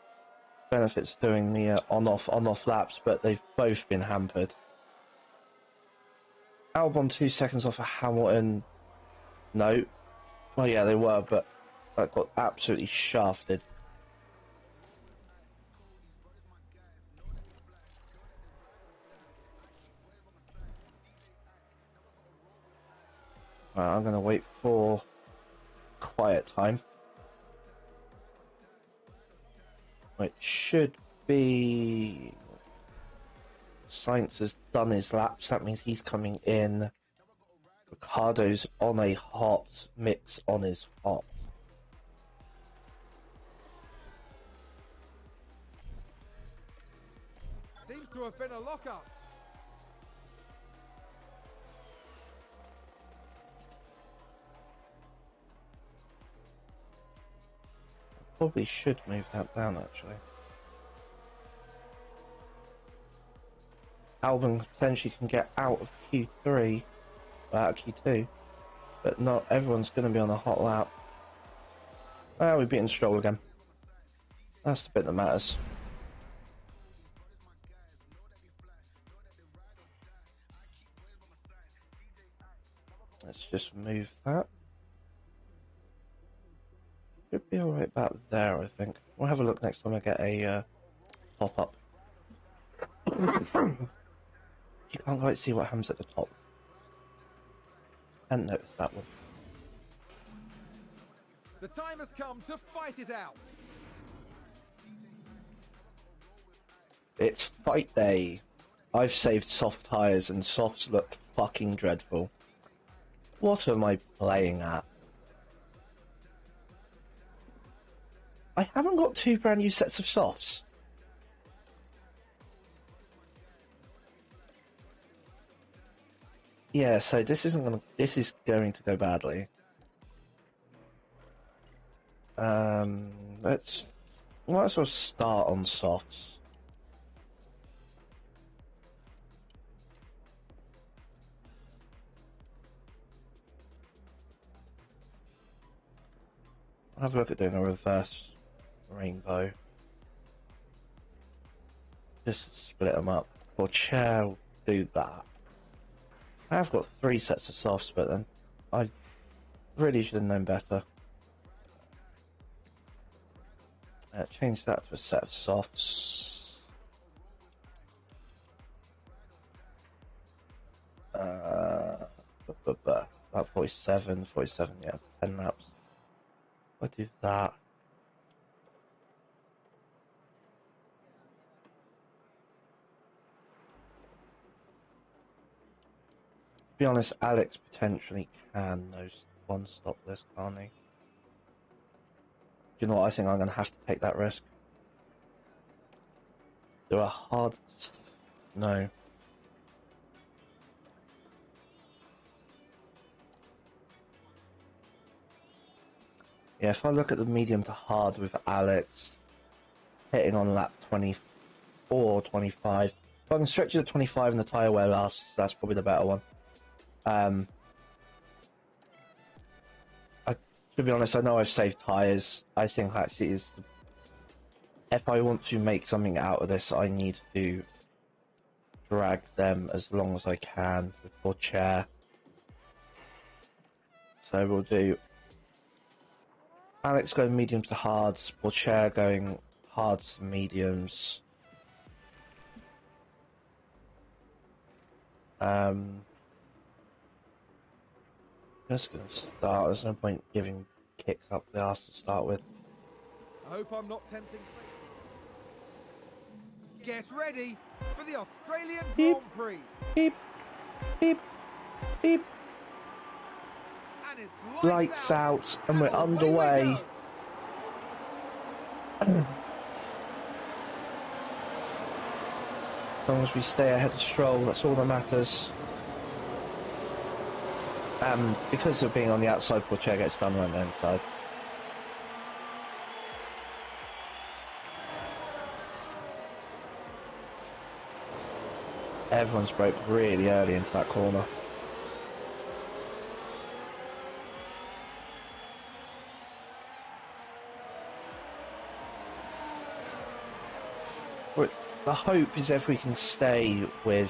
Benefits doing the on-off laps, but they've both been hampered. Albon 2 seconds off of Hamilton. No. Well, yeah, they were, but that got absolutely shafted. Right, I'm going to wait for quiet time. It should be... Sainz has done his laps, that means he's coming in. Ricardo's on a hot, mix on his hot. Seems to have been a lock-up. Probably should move that down actually. Albon potentially can get out of Q3, out of Q2, but not everyone's going to be on a hot lap. Well, we've beaten Stroll again. That's the bit that matters. Let's just move that. Should be alright about there, I think. We'll have a look next time I get a pop-up. You can't quite see what happens at the top. Hadn't noticed that one. The time has come to fight it out. It's fight day. I've saved soft tyres and softs look fucking dreadful. What am I playing at? I haven't got 2 brand new sets of softs. Yeah, so this is going to go badly. Might as well start on softs. I'll have a look at doing a reverse rainbow. Just split them up. Or chair will do that. I have got 3 sets of softs, but then I really should have known better. Change that to a set of softs. About 47, yeah, 10 laps. I'll do that. To be honest, Alex potentially can one stop this, can't he? Do you know what? I think I'm going to have to take that risk. Do a hard... No. Yeah, if I look at the medium to hard with Alex, hitting on lap 24, 25. If I can stretch it to 25 and the tyre wear lasts, that's probably the better one. To be honest, I know I've saved tyres. I think actually is... If I want to make something out of this, I need to drag them as long as I can before chair. So we'll do Alex going mediums to hards, or chair going hards to mediums. Just going to start. There's no point giving kicks up the arse to start with. I hope I'm not tempting fate. Get ready for the Australian Beep. Grand Prix. Beep, beep, Beep. And it's Lights out, and we're away we underway. go. As long as we stay ahead of Stroll, that's all that matters. Because of being on the outside, Portier gets done on the inside. Everyone's broke really early into that corner. The hope is if we can stay with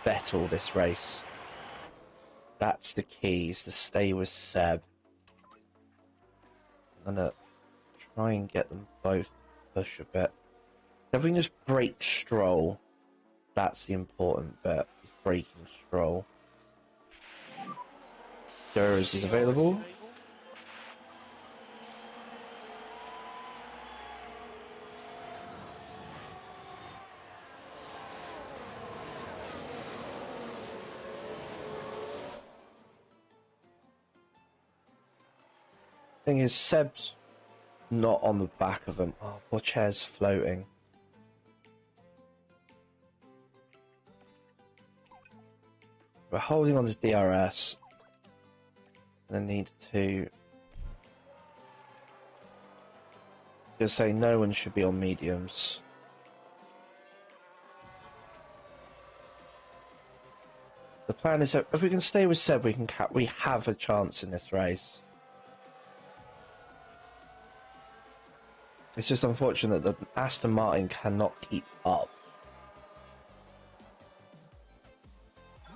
Vettel this race. That's the key, is to stay with Seb. I'm gonna try and get them both to push a bit. If we can just break Stroll, that's the important bit, is breaking Stroll. Durers is available. Thing is, Seb's not on the back of him. Oh, poor chair's floating. We're holding on to DRS. I need to just say no one should be on mediums. The plan is that if we can stay with Seb, we have a chance in this race. It's just unfortunate that Aston Martin cannot keep up.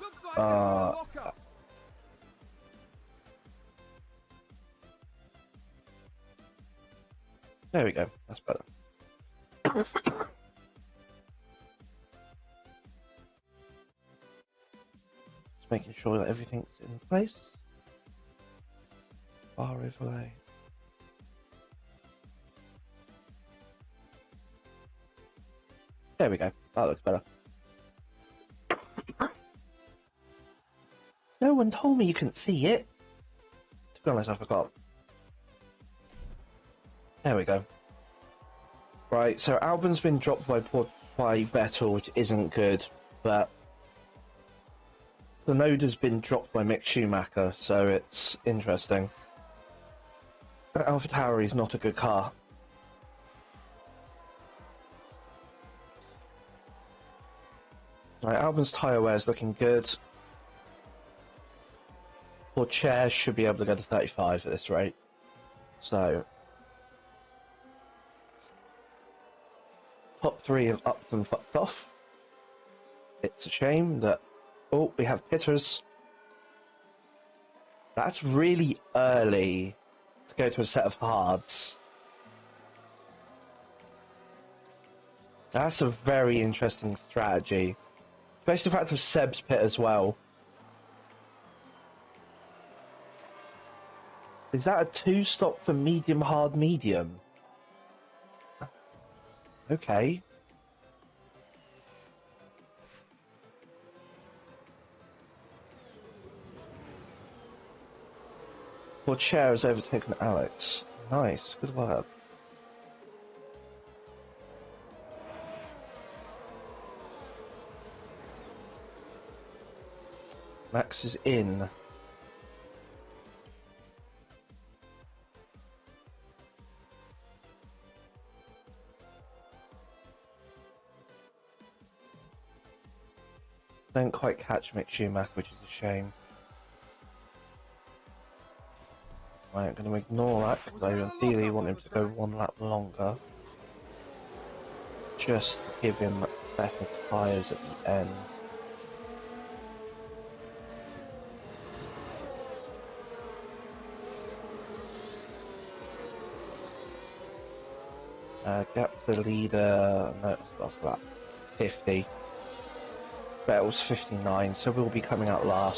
Looks like it's a lock-up. There we go, that's better. Just making sure that everything's in place. Bar overlay. There we go, that looks better. No one told me you couldn't see it. To be honest, I forgot. There we go. Right, so Albon's been dropped by Vettel, which isn't good, but Tsunoda's been dropped by Mick Schumacher, so it's interesting. AlphaTauri is not a good car. Right, Albon's tyre wear is looking good. Portier should be able to go to 35 at this rate. So, top three have upped and fucked off. It's a shame that... Oh, we have pitters. That's really early to go to a set of hards. That's a very interesting strategy. Especially the fact of Seb's pit as well. Is that a 2-stop for medium, hard, medium? Okay. Portier has overtaken Alex. Nice, good work. Max is in. Don't quite catch Mick Schumacher, which is a shame. Right, I'm going to ignore that because I ideally want him to go one lap longer. Just to give him better tyres at the end. Gap to the leader, no, that's about 50. Vettel's 59, so we'll be coming out last.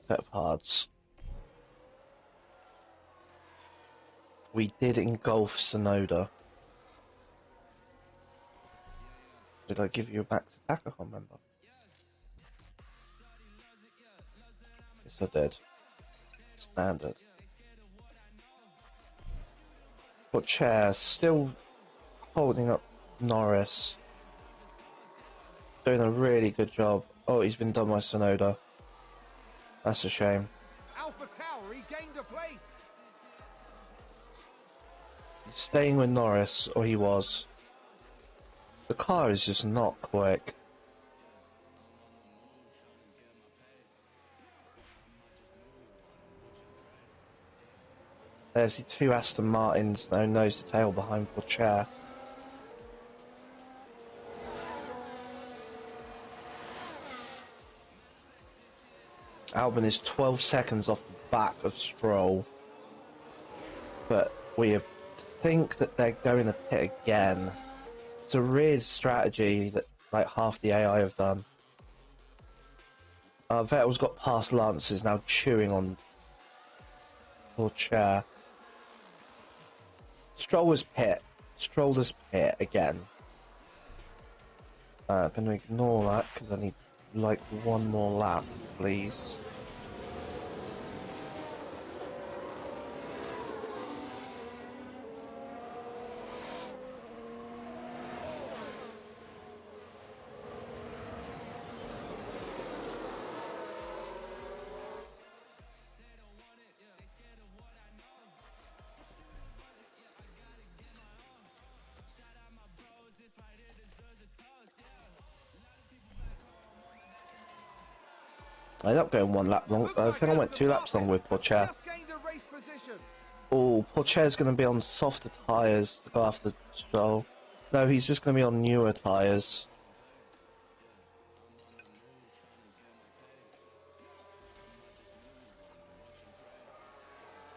set of cards. We did engulf Sonoda. Did I give you a back to back? I can't remember. Yes, I did. Standard. Got Chair still holding up Norris. Doing a really good job. Oh, he's been done by Sonoda. That's a shame. Alpha Tower regained a place. He's staying with Norris, or he was. The car is just not quick. There's the two Aston Martins, no nose to tail behind Chair. Albon is 12 seconds off the back of Stroll. But we think that they're going to pit again. It's a weird strategy that like half the AI have done. Vettel's got past Lance, is now chewing on Chair. Stroll was pit. Stroll is pit again. I'm going to ignore that because I need like one more lap, please. I ended up going one lap long. I think I went 2 laps long with Chair. Oh, Chair's going to be on softer tyres to go after Stroll. No, he's just going to be on newer tyres.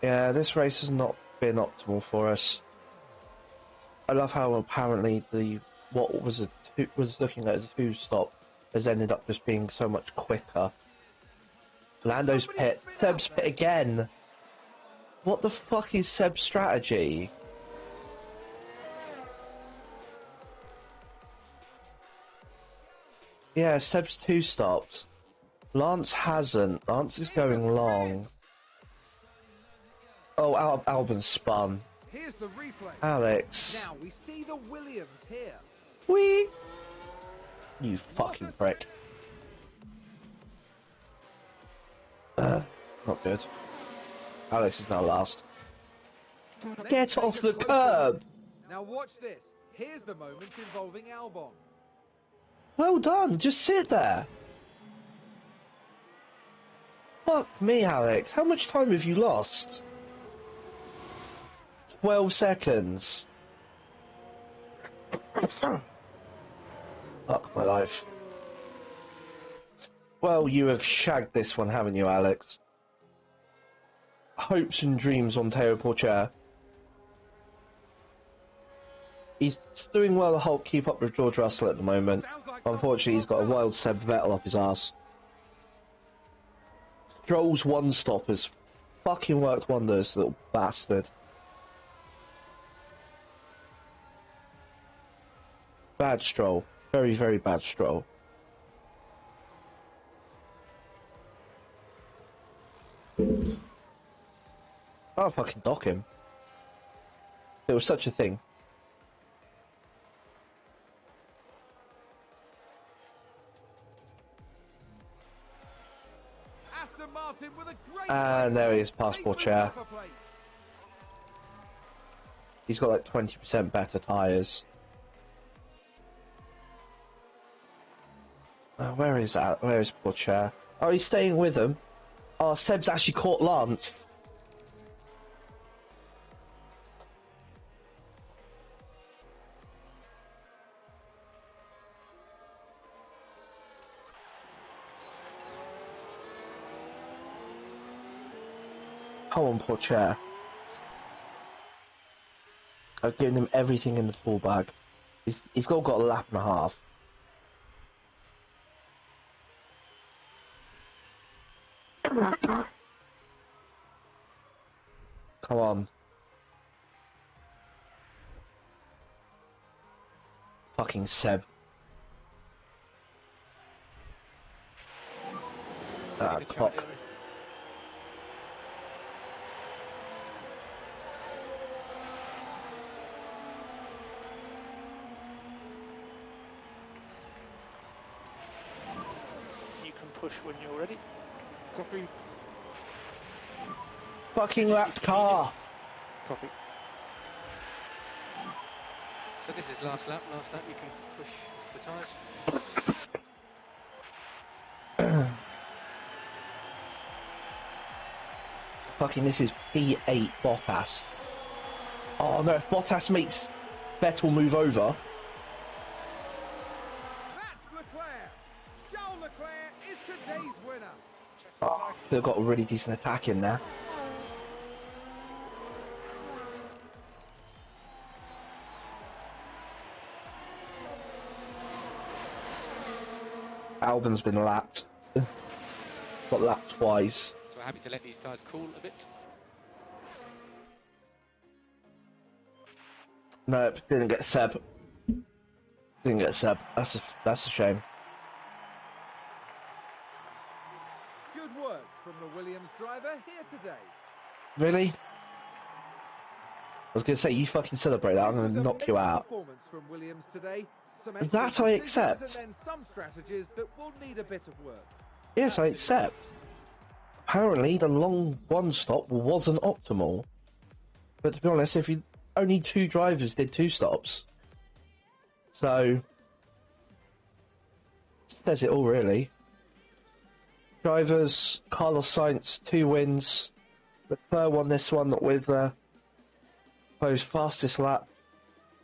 Yeah, this race has not been optimal for us. I love how apparently what was looking at as a 2-stop has ended up just being so much quicker. Lando's pit. Seb's pit again. What the fuck is Seb's strategy? Yeah, Seb's 2-stopped. Lance hasn't. Lance is going long. Oh, Albon spun. Here's the replay. Alex. Now we see the Williams here. Whee! You fucking prick. Not good. Alex is now last. Get off the curb! Now watch this. Here's the moment involving Albon. Well done, just sit there. Fuck me, Alex. How much time have you lost? 12 seconds. Fuck my life. Well, you have shagged this one, haven't you, Alex? Hopes and dreams on Teo Porcher. He's doing well to keep up with George Russell at the moment. Unfortunately, he's got a wild Seb Vettel up his arse. Stroll's one-stop has fucking worked wonders, little bastard. Bad Stroll. Very, very bad Stroll. I'll fucking dock him. There was such a thing. Aston Martin with a great And there he is, passport chair. He's got like 20% better tyres. Where is that? Where is poor chair? Oh, he's staying with him. Oh, Seb's actually caught Lance. Come on, poor chair. I've given him everything in the full bag. He's got a lap and a half. Come on. Fucking Seb. Cock. You can push when you're ready. Copy. Fucking lapped car. Copy. So this is last lap. Last lap, you can push the tyres. Fucking, this is P8 Bottas. Oh no, if Bottas makes Vettel move over. That's Leclerc. Charles Leclerc is today's winner. Oh, they've got a really decent attack in there. Albon's been lapped. Got lapped twice. So we're happy to let these guys cool a bit. No, didn't get Seb. Didn't get Seb. That's a shame. Good work from the Williams driver here today. Really? I was gonna say, you fucking celebrate that, I'm gonna knock you out. Performance from Williams today. Some That excellent I decisions accept. And then some strategies that will need a bit of work. Yes, I accept. Apparently, the long one stop wasn't optimal. But to be honest, if you only 2 drivers did 2 stops, so says it all really. Drivers, Carlos Sainz 2 wins. Leclerc won this one with both fastest lap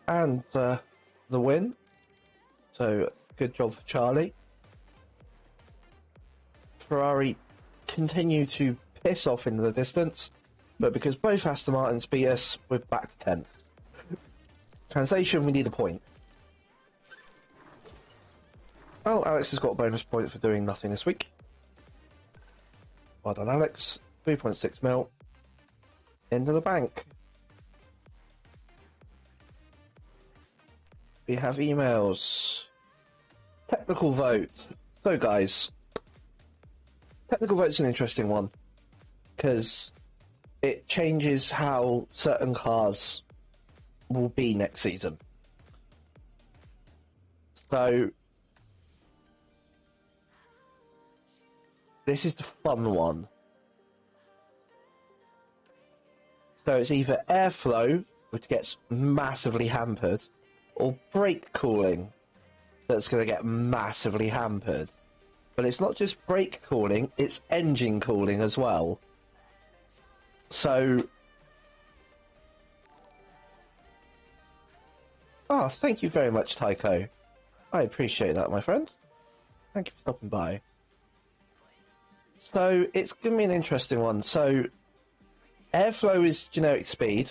and the win. So good job for Charlie. Ferrari continue to piss off into the distance, but because both Aston Martins beat us, we're back to 10th. Translation, we need a point. Well, Alex has got a bonus point for doing nothing this week. Well done, Alex. 3.6 mil into the bank. We have emails. Technical vote. So guys, technical vote's an interesting one because it changes how certain cars will be next season. So this is the fun one. So it's either airflow, which gets massively hampered, or brake cooling, that's going to get massively hampered. But it's not just brake cooling, it's engine cooling as well. So... Ah, thank you very much, Tycho. I appreciate that, my friend. Thank you for stopping by. So, it's going to be an interesting one. So, airflow is generic speed.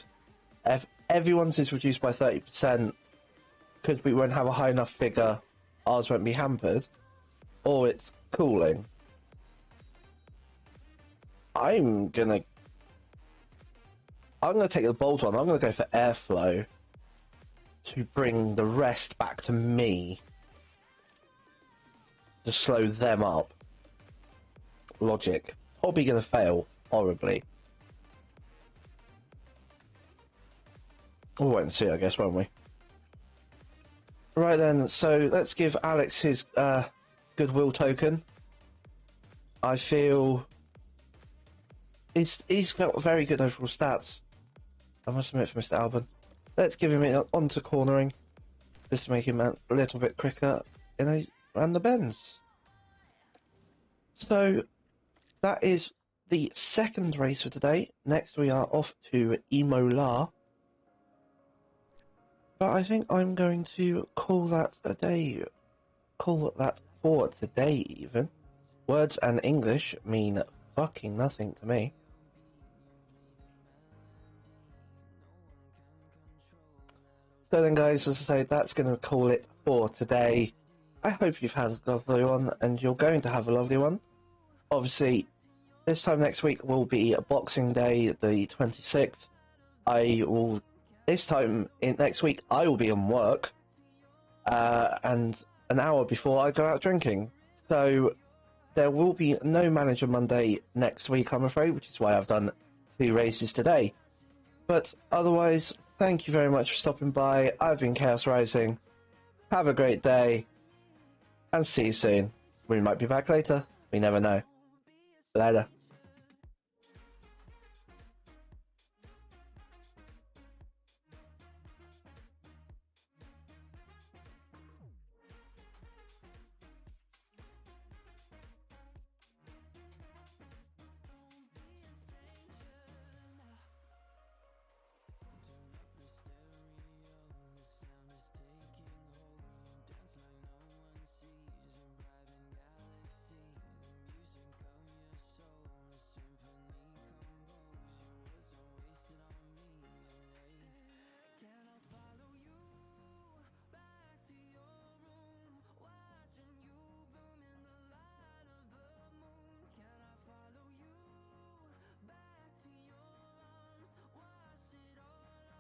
Everyone's is reduced by 30%. Because we won't have a high enough figure, ours won't be hampered, or it's cooling. I'm gonna take the bold one. I'm gonna go for airflow to bring the rest back to me to slow them up. Logic. Probably gonna fail horribly. We'll wait and see, I guess, won't we? Right then, so let's give Alex his goodwill token. I feel he's got very good overall stats, I must admit, for Mr. Albon. Let's give him it onto cornering, just to make him a little bit quicker around the bends. So that is the second race for today. Next we are off to Imola. But I think I'm going to call that a day. Call that for today, even. Words and English mean fucking nothing to me. So then, guys, as I say, that's going to call it for today. I hope you've had a lovely one, and you're going to have a lovely one. Obviously, this time next week will be Boxing Day, the 26th. Next week I will be on work, and an hour before I go out drinking. So there will be no Manager Monday next week, I'm afraid, which is why I've done 2 races today. But otherwise, thank you very much for stopping by. I've been KhaosRising. Have a great day, and see you soon. We might be back later. We never know. Later.